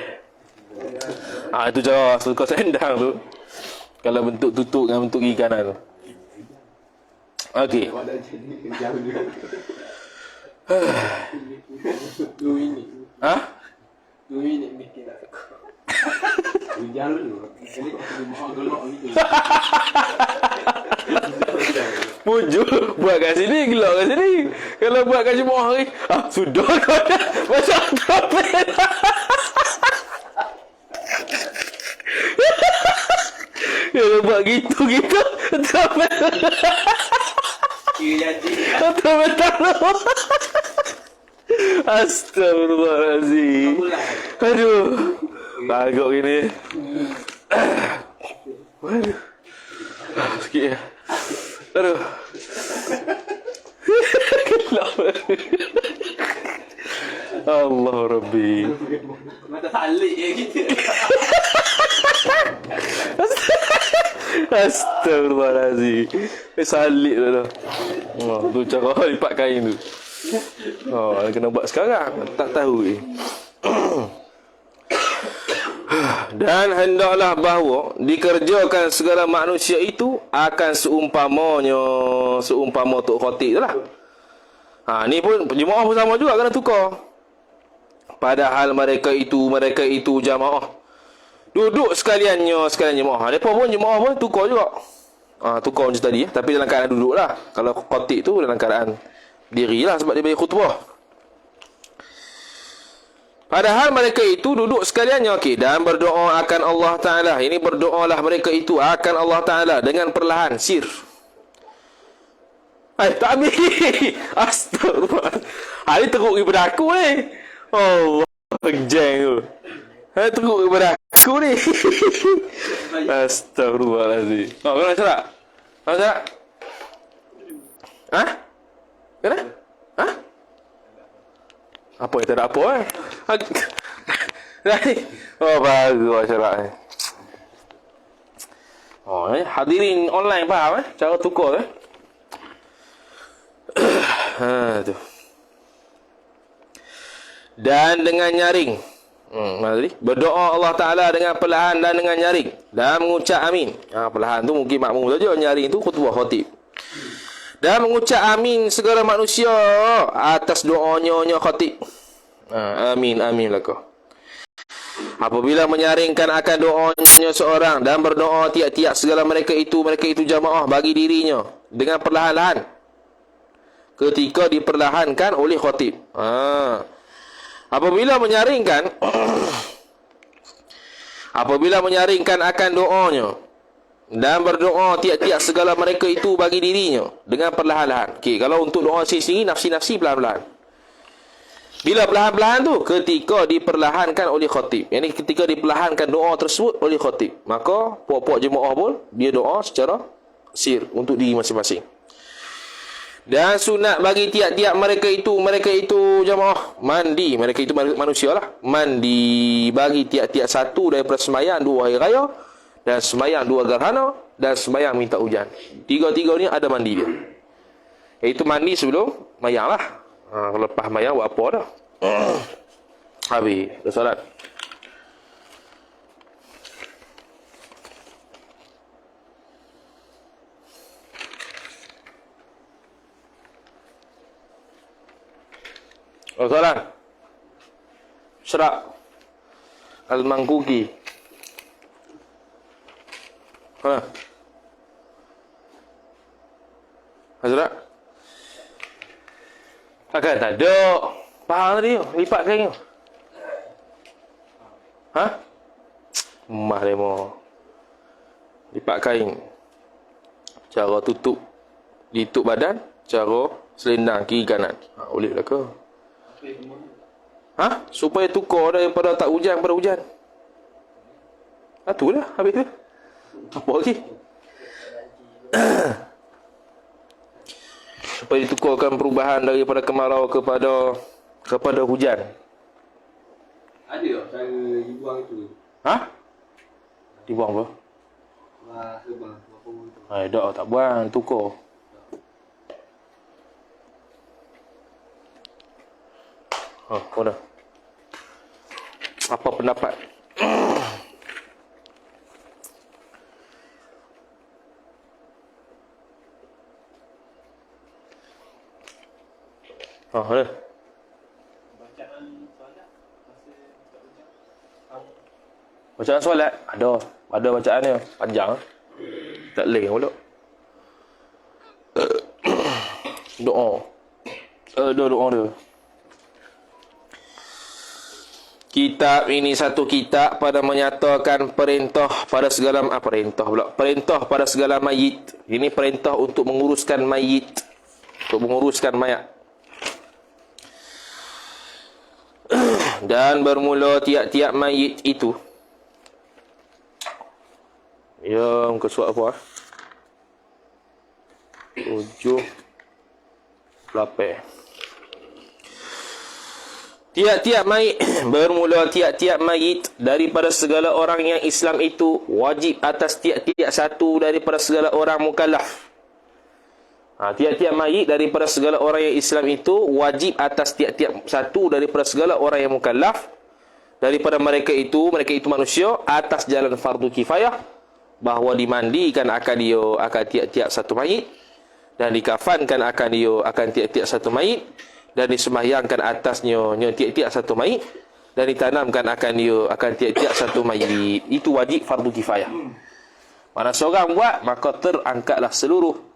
Itu cara suka sendang tu. Kalau bentuk tutup dengan bentuk gigi kanan tu. Okey. 2 minit. 2 minit bikin tak cukup. Hujan dulu. Ini aku mau gelok gitu. Pujuk buat kat sini, gelak kat sini. Kalau buat kat Jumaat hari, sudah kau dah macam kapel. Kalau buat gitu kapel. Kira jadi. Betul. Astagfirullahalazim. Aduh. Kagak gini. Waduh. Sikit ya. Aduh. Allah Rabbi. Mata salik ya gitu. Astagfirullahalazim. Salik dah. Tu cara lipat kain tu. Kena buat sekarang. Tak tahu ni. Dan hendaklah bahawa dikerjakan segala manusia itu akan seumpama Tok Khatib tu lah. Ni pun jemaah pun sama juga kena tukar. Padahal mereka itu jamaah. Duduk sekaliannya jemaah. Mereka pun jemaah pun tukar juga. Tukar macam tadi. Tapi dalam keadaan duduk lah. Kalau Khatib tu dalam keadaan diri lah sebab dia bagi khutbah. Padahal mereka itu duduk sekaliannya dan berdoa akan Allah Ta'ala. Ini berdoalah mereka itu akan Allah Ta'ala dengan perlahan, sir. Tak habis. Astagfirullah. Ini teruk daripada aku ni. Allah, jeng tu. Teruk daripada aku ni. Astagfirullahaladzim. Kena cerak? Kena cerak? Kena? Apa yang tak ada apa bagus cerak ni. Hadirin online faham cara tukar tu. Dan dengan nyaring. Mana tadi? Berdoa Allah Ta'ala dengan perlahan dan dengan nyaring. Dan mengucap amin. Perlahan tu mungkin makmum saja. Nyaring tu khutbah khatib. Dan mengucap amin segala manusia atas doanya khatib. Amin, amin lakah. Apabila menyaringkan akan doanya seorang dan berdoa tiap-tiap segala mereka itu jamaah bagi dirinya dengan perlahan-lahan. Ketika diperlahankan oleh khatib. Apabila menyaringkan akan doanya dan berdoa tiap-tiap segala mereka itu bagi dirinya dengan perlahan-lahan. Okey, kalau untuk doa sendiri nafsi-nafsi perlahan-lahan. Bila perlahan-lahan tu ketika diperlahankan oleh khatib. Yang ni ketika diperlahankan doa tersebut oleh khatib, maka puak-puak jemaah pun dia doa secara sir untuk diri masing-masing. Dan sunat bagi tiap-tiap mereka itu jamaah mandi, mereka itu manusia lah, mandi bagi tiap-tiap satu daripada sembahyang 2 hari raya dan sembahyang 2 gerhana dan sembahyang minta hujan. Tiga-tiga ni ada mandi dia. Iaitu mandi sebelum mayang lah. Lepas mayang buat apa dah. Habis dah solat. Soalan Syrak Al-Mangkuki. Syrak Akan tak ada. Faham tadi tu? Lipat kain tu. Mah demo. Lipat kain. Cara tutup badan, cara selendang kiri kanan. Boleh lah ke? Supaya tukar daripada tak hujan pada hujan. Itulah habis tu. Apa lagi? Supaya ditukarkan perubahan daripada kemarau kepada hujan. Ada tak cara dibuang itu? Dibuang apa? Sebang tu. Tak buang, tukar. Mana? Apa pendapat? Ada. Bacaan solat ada bacaan dia panjang. Tak leh pula. Doa dia. Kitab ini satu kitab pada menyatakan perintah pada segala mayit. Ini perintah untuk menguruskan mayit, untuk menguruskan mayat. Dan bermula tiap-tiap mayit itu. Ya, muka surat apa? 7 8. Tiap-tiap mayit bermula tiap-tiap mayit daripada segala orang yang Islam itu wajib atas tiap-tiap satu daripada segala orang mukallaf. Tiap-tiap mayit daripada segala orang yang Islam itu wajib atas tiap-tiap satu daripada segala orang yang mukallaf daripada mereka itu manusia atas jalan fardu kifayah, bahawa dimandikan akan tiap-tiap satu mayit dan dikafankan akan tiap-tiap satu mayit dan disembahyangkan atasnya tiap-tiap satu mayit dan ditanamkan akan tiap-tiap satu mayit. Itu wajib fardu kifayah. Mana seorang buat, maka terangkatlah seluruh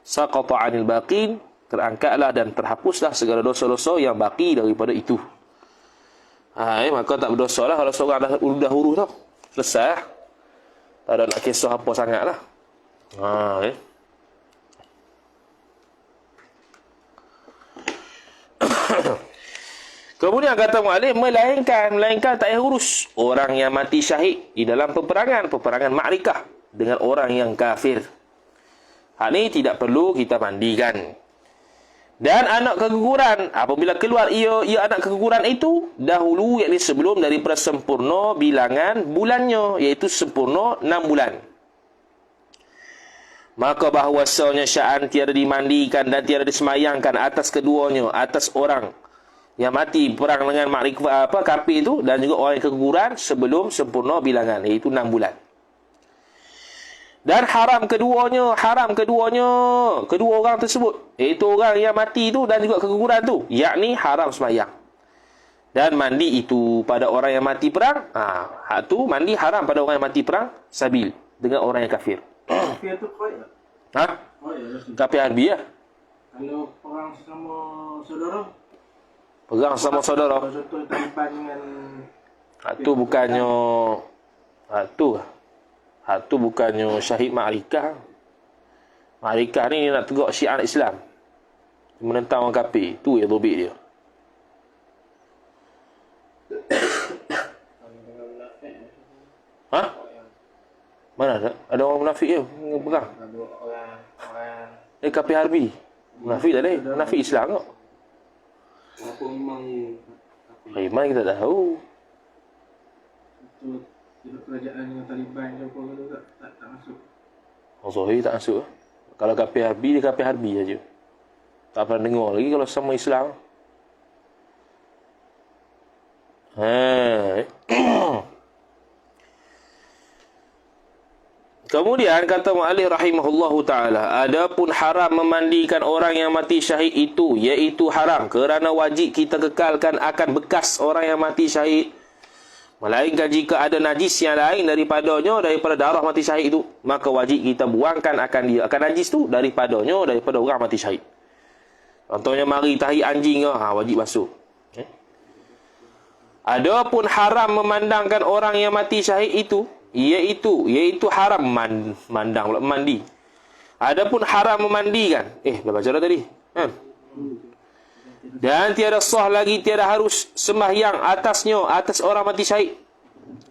saqata 'anil baqin, terangkatlah dan terhapuslah segala dosa-dosa yang baki daripada itu. Maka tak berdosa lah kalau seorang dah huruf tau. Selesai lah. Tak ada nak kisah apa sangat lah. Kemudian kata mu'alif, melainkan tak payah urus orang yang mati syahid di dalam peperangan ma'rikah dengan orang yang kafir. Hal ini tidak perlu kita mandikan. Dan anak keguguran, apabila keluar ia anak keguguran itu dahulu, yakni sebelum daripada sempurna bilangan bulannya, iaitu sempurna 6 bulan. maka bahwasanya sya'an tiada dimandikan dan tiada disemayangkan atas keduanya, atas orang yang mati perang dengan kafir itu dan juga orang yang keguguran sebelum sempurna bilangan, iaitu 6 bulan. Dan haram keduanya kedua orang tersebut, iaitu orang yang mati itu dan juga keguguran tu, yakni haram semayang. Dan mandi itu pada orang yang mati perang, hak tu mandi haram pada orang yang mati perang sabil dengan orang yang kafir. Kafir tu koi tak? Ha? Koi lah. Kafir harbi lah. Kalau perang sama saudara, Perang sama saudara. kalau contoh Taliban dengan Hak tu bukannya Hak tu bukannya syahid ma'rikah. Ma'rikah ni nak tegak syiar Islam, menentang orang kafir. Tu yang tobik dia. Ha? Mana ada orang munafik je perang. ada orang Kafir harbi. Munafik tak ada. Munafik Islam kok. Apa memang Mana kita tak tahu. itu tidak kerajaan dengan Taliban ke apa tu tak masuk. Orang Zohir tak masuk. Kalau kafir harbi, dia kafir harbi saja. Tak pernah dengar lagi kalau sama Islam. Kemudian kata mu'allif rahimahullahu ta'ala, adapun haram memandikan orang yang mati syahid itu, iaitu haram kerana wajib kita kekalkan akan bekas orang yang mati syahid. Melainkan jika ada najis yang lain daripadanya, daripada darah mati syahid itu, maka wajib kita buangkan akan najis tu daripadanya, daripada orang mati syahid. Contohnya mari tahi anjing, wajib basuh. Adapun haram memandangkan orang yang mati syahid itu, iaitu haram mandang pula mandi. Adapun haram memandikan, dah baca dah tadi, kan? Dan tiada sah lagi, tiada harus sembahyang atasnya, atas orang mati syahid.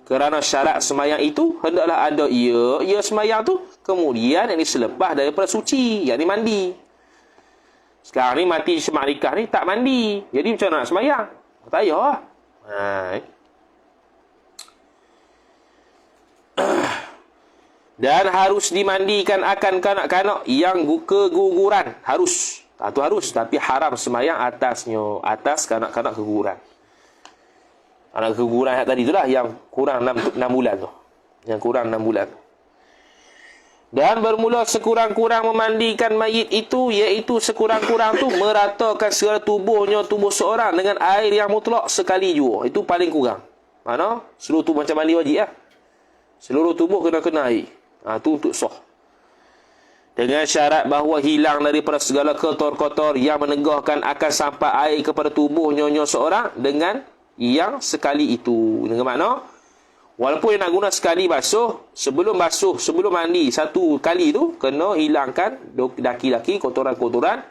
Kerana syarat sembahyang itu hendaklah ada ia sembahyang tu kemudian yang selepas daripada suci, yakni mandi. Sekarang ni mati semaklikah ni tak mandi, jadi macam mana nak sembahyang? Tak payah. Dan harus dimandikan akan kanak-kanak yang keguguran. Harus. Tu harus. Tapi haram sembahyang atasnya. Atas kanak-kanak keguguran. Anak keguguran tadi itulah yang kurang 6 bulan tu. Yang kurang 6 bulan. Dan bermula sekurang-kurang memandikan mayit itu, iaitu sekurang-kurang tu meratakan segala tubuh seorang dengan air yang mutlak sekali jua. Itu paling kurang. Mana? Seluruh tubuh macam mandi wajib lah. Seluruh tubuh kena air. Itu untuk sah. Dengan syarat bahawa hilang daripada segala kotor-kotor yang menegahkan akan sampai air kepada tubuh nyonya seorang dengan yang sekali itu. Dengan makna, walaupun yang nak guna sekali basuh, sebelum mandi satu kali tu, kena hilangkan daki-daki kotoran-kotoran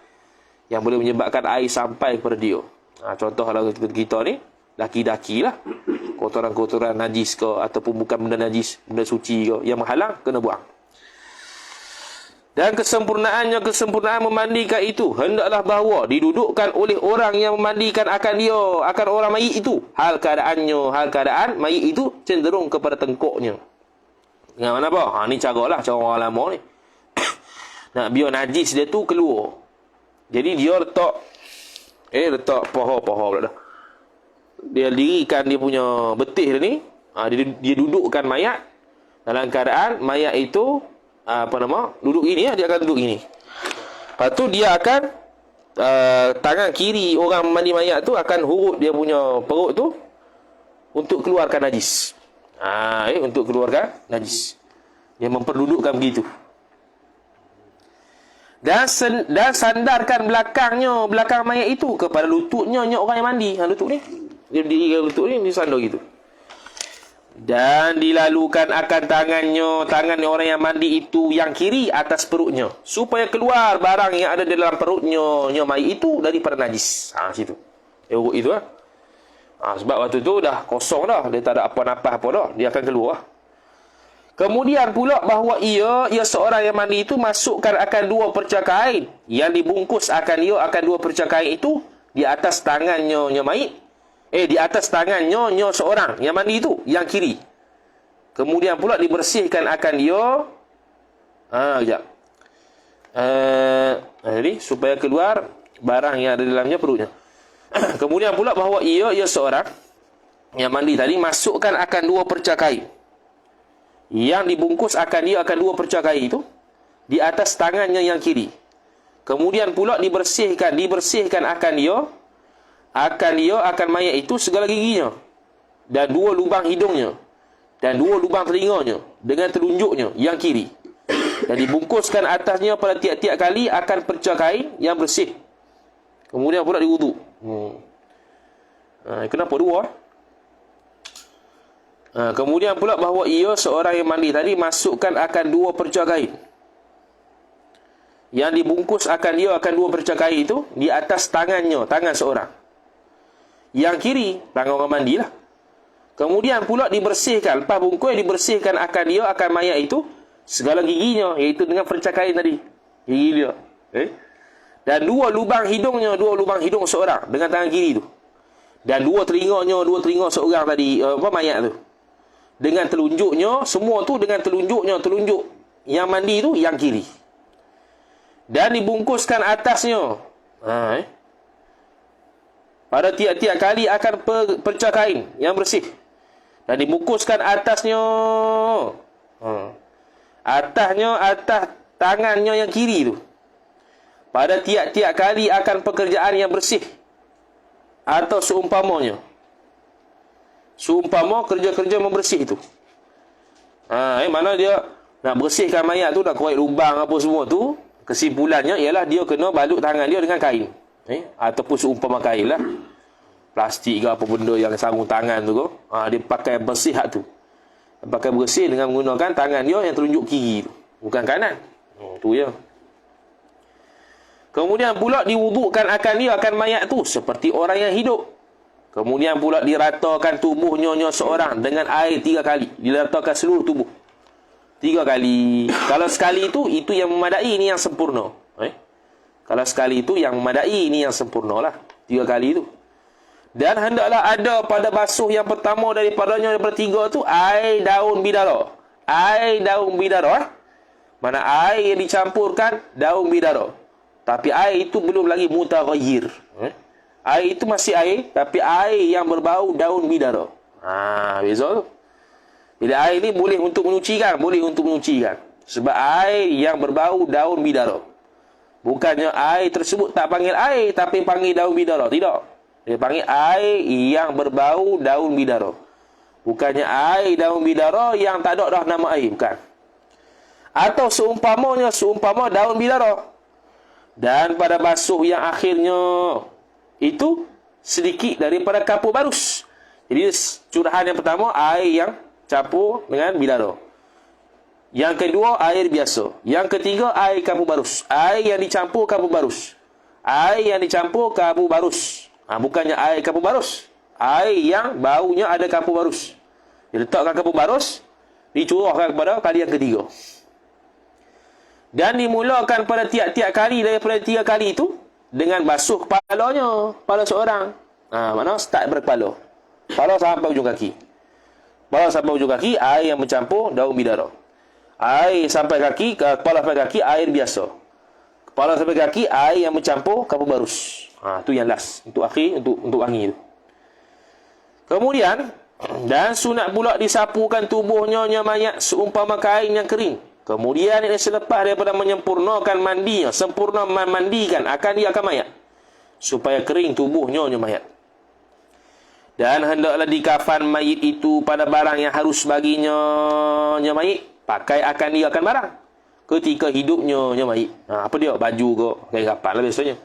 yang boleh menyebabkan air sampai kepada dia. Contoh kalau kita ni, daki-daki lah. Kotoran-kotoran najis ke, ataupun bukan benda najis, benda suci ke, yang menghalang, kena buang. Dan kesempurnaan memandikan itu hendaklah bahawa didudukkan oleh orang yang memandikan akan orang mayit itu. Hal keadaan mayit itu cenderung kepada tengkuknya. Dengan mana apa? Ni cara orang lama ni. Nak biar najis dia tu keluar. Jadi dia letak paha-paha pula dah. Dia dirikan dia punya betih dia ni, dia dudukkan mayat dalam keadaan mayat itu duduk gini, dia akan duduk gini. Lepas tu dia akan tangan kiri orang mandi mayat tu akan hurut dia punya perut tu untuk keluarkan najis. Untuk keluarkan najis. Dia memperdudukkan begitu. Dan sandarkan belakang mayat itu kepada lututnya orang yang mandi. Lutut ni. Dia berdiri lutut ni, dia sandar gitu. Dan dilalukan akan tangan orang yang mandi itu yang kiri atas perutnya, supaya keluar barang yang ada di dalam perutnya mayat itu daripada najis. Situ. Urut itu sebab waktu tu dah kosong dah, dia tak ada apa-apa dah, dia akan keluar. Kemudian pula bahawa ia seorang yang mandi itu masukkan akan 2 perca kain yang dibungkus akan 2 perca kain itu di atas tangannya mayit. Di atas tangannya seorang yang mandi itu, yang kiri. Kemudian pula dibersihkan akan dia. Sekejap. Jadi supaya keluar barang yang ada di dalamnya perutnya. Kemudian pula bahawa ia seorang yang mandi tadi masukkan akan 2 perca kain. Yang dibungkus akan 2 perca kain itu di atas tangannya yang kiri. Kemudian pula dibersihkan akan mayat itu segala giginya dan 2 lubang hidungnya dan 2 lubang telinganya dengan telunjuknya yang kiri. Dan dibungkuskan atasnya pada tiap-tiap kali akan perca kain yang bersih. Kemudian pula diwuduk. Kenapa 2? Kemudian pula bahawa ia seorang yang mandi tadi masukkan akan 2 perca kain. Yang dibungkus akan 2 perca kain itu di atas tangan seorang. Yang kiri, tangan orang mandi lah. Kemudian pula dibersihkan, lepas bungkus dibersihkan akan mayat itu segala giginya, iaitu dengan perca kain tadi. Gigi dia. Dan 2 lubang hidungnya, 2 lubang hidung seorang dengan tangan kiri tu. Dan 2 telinganya, 2 telinga seorang tadi, mayat tu. Dengan telunjuknya, semua tu dengan telunjuk yang mandi tu yang kiri. Dan dibungkuskan atasnya. Pada tiap-tiap kali akan perca kain yang bersih. Dan dibungkuskan atasnya. Atas tangannya yang kiri tu. Pada tiap-tiap kali akan pekerjaan yang bersih. Atau seumpamanya. Seumpama kerja-kerja membersih itu. Mana dia nak bersihkan mayat tu, nak korek lubang apa semua tu, kesimpulannya ialah dia kena balut tangan dia dengan kain. Ataupun seumpama kain lah. Plastik ke apa benda yang sarung tangan tu ke. Dia pakai bersih hak tu. Pakai bersih dengan menggunakan tangan dia yang telunjuk kiri tu, bukan kanan. Tu je. Kemudian pula diwudukkan akan mayat tu seperti orang yang hidup. Kemudian pula diratakan tubuhnya seorang dengan air 3 kali. Diratakan seluruh tubuh 3 kali. Kalau sekali itu yang memadai, ini yang sempurna. Kalau sekali itu yang memadai, ini yang sempurna lah. 3 kali itu. Dan hendaklah ada pada basuh yang pertama daripada 3 tu air daun bidara. Air daun bidara. Mana air yang dicampurkan daun bidara. Tapi air itu belum lagi mutaghayyir. Air itu masih air, tapi air yang berbau daun bidara. Beza tu. Bila air ni boleh untuk menyucikan, sebab air yang berbau daun bidara. Bukannya air tersebut tak panggil air, tapi panggil daun bidara. Tidak. Dia panggil air yang berbau daun bidara. Bukannya air daun bidara yang tak ada dah nama air. Bukan. Atau seumpama daun bidara. Dan pada basuh yang akhirnya itu sedikit daripada kapur barus. Jadi curahan yang pertama air yang campur dengan bidara. Yang kedua air biasa. Yang ketiga air kapur barus. Air yang dicampur kapur barus. Bukannya air kapur barus. Air yang baunya ada kapur barus. Diletakkan kapur barus, dicurahkan kepada kali yang ketiga. Dan dimulakan pada tiap-tiap kali daripada 3 kali itu dengan basuh kepalanya, kepala seorang. Mana start berkepala. Kepala sampai ujung kaki. Kepala sampai ujung kaki air yang mencampur daun bidara. Air sampai kaki, kepala sampai kaki air biasa. Kepala sampai kaki air yang mencampur kapur barus. Tu yang last, untuk akhir, untuk wangi tu. Kemudian dan sunat pula disapukan tubuhnya mayat seumpama kain yang kering. Kemudian ini selepas daripada menyempurnakan mandinya, sempurna memandikan akan mayat supaya kering tubuhnya mayat. Dan hendaklah dikafan mayit itu pada barang yang harus baginya mayit, pakai akan barang ketika hidupnya mayit. Apa dia? Baju ke kain kapan lah biasanya.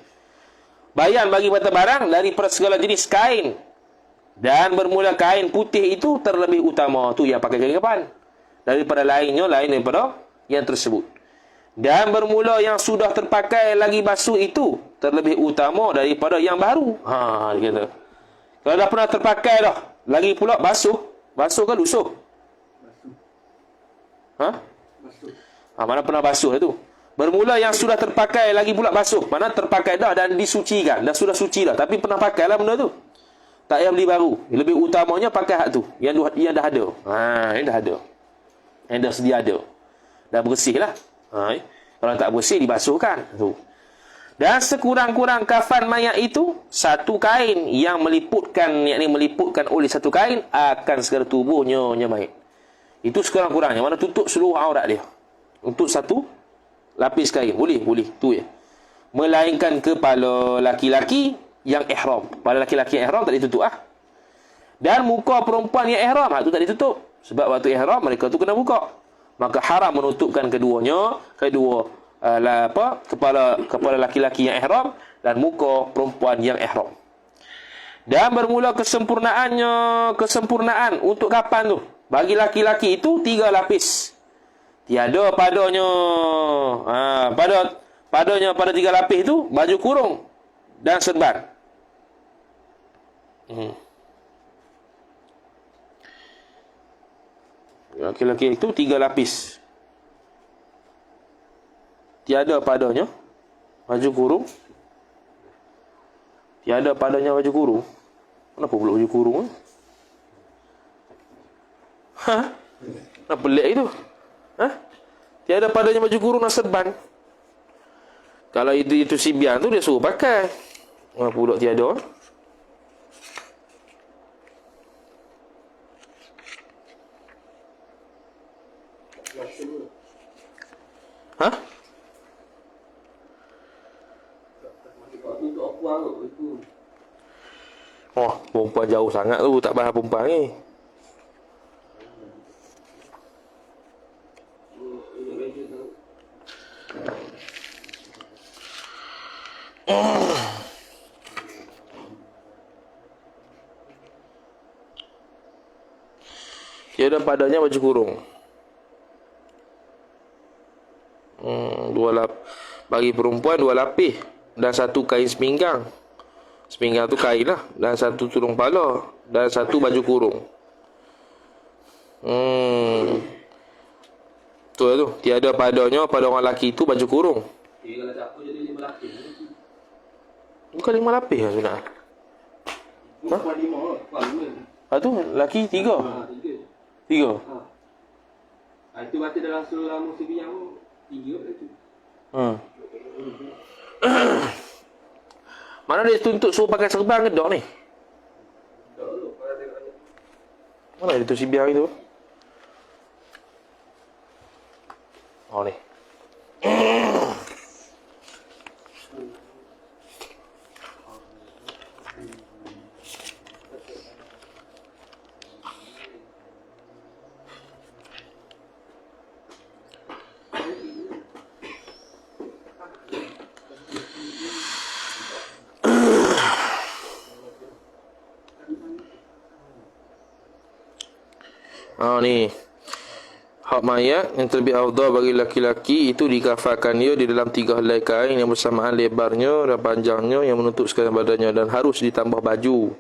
Bayan bagi pada barang daripada segala jenis kain. Dan bermula kain putih itu terlebih utama. Tu yang pakai kain kapan. Daripada lain daripada yang tersebut. Dan bermula yang sudah terpakai lagi basuh itu terlebih utama daripada yang baru. Dia kata. Kalau dah pernah terpakai dah, lagi pula basuh. Basuh ke lusuh? Basuh. Mana pernah basuh itu? Bermula yang sudah terpakai lagi pula basuh. Mana terpakai dah dan disucikan. Dah sudah suci dah. Tapi pernah pakai lah benda tu. Tak payah beli baru. Lebih utamanya pakai hak tu. Yang dah ada. Yang dah ada. Yang dah sedia ada. Dah bersih lah. Kalau tak bersih, dibasuhkan. Tu. Dan sekurang-kurang kafan mayat itu satu kain yang meliputkan, yakni meliputkan oleh satu kain akan segala tubuhnya mayat. Itu sekurang-kurangnya, mana tutup seluruh aurat dia. Untuk satu lapis kain. Boleh. Tu ya. Melainkan kepala laki-laki yang ihram. Kepala laki-laki yang ihram tak ditutup Dan muka perempuan yang ihram, itu tak ditutup. Sebab waktu ihram mereka tu kena buka. Maka haram menutupkan kedua kepala laki-laki yang ihram dan muka perempuan yang ihram. Dan bermula kesempurnaan untuk kapan tu. Bagi laki-laki itu 3 lapis. Tiada padanya. Padanya pada 3 lapis itu baju kurung dan serban. Laki-laki itu 3 lapis. Tiada padanya baju kurung. Tiada padanya baju kurung. Kenapa pula baju kurung? Kenapa pelik itu? Tiada padanya baju kurung dan serban. Kalau itu sibian tu dia suruh pakai. Kenapa pula tiada? Oh, perempuan jauh sangat tu, tak faham perempuan ni. Tiada padanya baju kurung. Bagi perempuan 2 lapis dan 1 kain sepinggang. Sepinggang tu kain lah. Dan 1 tudung pala dan 1 baju kurung. Tu lah tu. Tiada padanya pada orang lelaki tu baju kurung. Kalau tak apa jadi 5 lapis. Bukan 5 lapis lah sebenarnya. Perempuan 5 lah. Lepas tu lelaki 3. 3. Itu baca dalam surah Al-Musibiyyah 3 lah tu. Mana dia tuntut suruh pakai serban ke tak ni? Mana dia tu sibiar itu? Oh ni. Ni hak mayat yang terlebih afdal bagi laki-laki itu dikafarkan dia di dalam 3 helai kain yang bersamaan lebarnya dan panjangnya yang menutup sekalian badannya, dan harus ditambah baju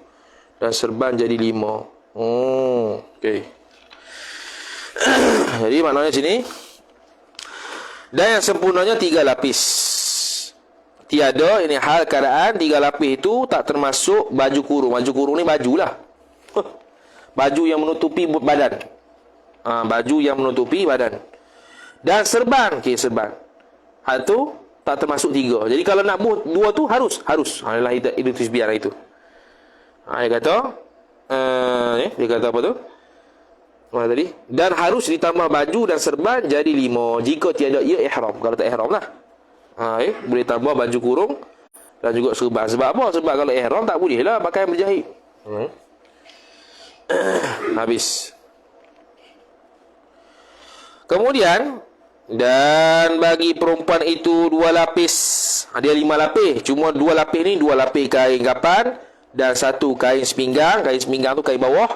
dan serban jadi 5. Okey. Jadi maknanya sini, dan yang sempurnanya 3 lapis. Tiada, ini hal keadaan 3 lapis itu tak termasuk baju kurung. Baju kurung ni bajulah. Baju yang menutupi badan. Baju yang menutupi badan. Dan serban, serban. Hal tu tak termasuk 3. Jadi kalau nak buat 2 tu harus. Adalah itu tisbiar itu. Dia kata dia kata apa tu? Mana tadi? Dan harus ditambah baju dan serban jadi 5. Jika tiada ia ihram. Kalau tak ihram lah. Boleh tambah baju kurung dan juga serban. Sebab apa? Sebab kalau ihram tak boleh lah pakai berjahit. Habis. Kemudian, dan bagi perempuan itu 2 lapis. Dia 5 lapis. Cuma 2 lapis ni 2 lapis kain kapan dan 1 kain sepinggang. Kain sepinggang tu kain bawah.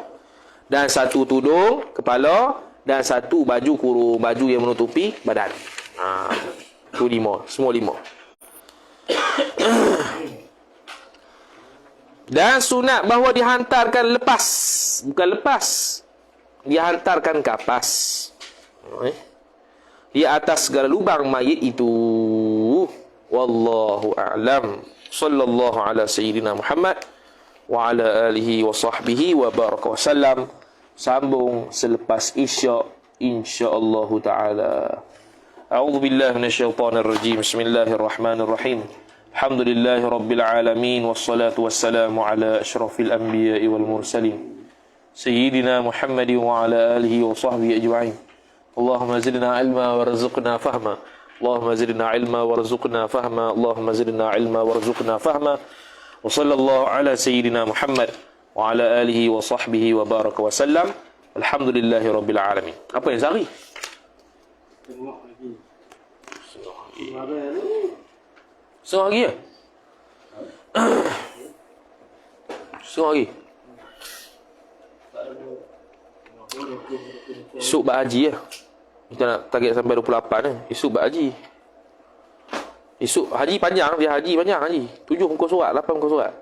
Dan 1 tudung kepala dan 1 baju kurung, baju yang menutupi badan. Itu 5. Semua 5. Dan sunat bahawa dihantarkan lepas. Bukan lepas. Dihantarkan kapas. Di atas segala lubang mayit itu. Wallahu a'lam. Sallallahu ala sayyidina Muhammad wa ala alihi wa sahbihi wa baraka wa sallam. Sambung selepas isya' insya-Allah taala. A'udzu billahi minasyaitonir rajim. Bismillahirrahmanirrahim. Alhamdulillahi rabbil alamin wassalatu wassalamu ala asyrafil anbiya'i wal mursalin. Sayyidina Muhammadin wa ala alihi wa sahbihi ajma'in. Allahumma zidna ilma warzuqna fahma. Allahumma zidna ilma warzuqna fahma. Allahumma zidna ilma warzuqna fahma. Wa sallallahu ala sayyidina Muhammad wa ala alihi wa sahbihi wa baraka wa sallam. Alhamdulillahi rabbil alamin. Apa yang sehari? Tengok lagi. Setengah hari ya? Setengah hari? Esok bak haji ya. Kita nak target sampai 28 ni. Esok bak haji. Esok haji panjang. Dia haji panjang haji. 7 muka surat, 8 muka surat.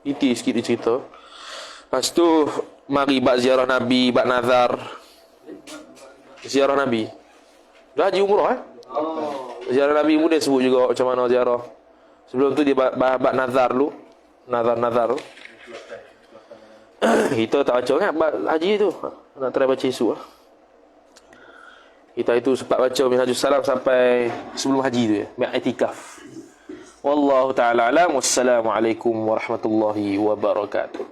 Detail sikit dia cerita. Lepas tu mari bak ziarah Nabi, bak nazar. Ziarah Nabi. Dah haji umrah Ziarah Nabi kemudian sebut juga macam mana ziarah. Sebelum tu dia bak nazar dulu. Nazar tu. Kita tak baca kan haji tu. Nak try baca esok lah. Kita itu sempat baca Minhajus Salam sampai sebelum haji tu ya. I'tikaf. Wallahu ta'ala alam. Wassalamualaikum warahmatullahi wabarakatuh.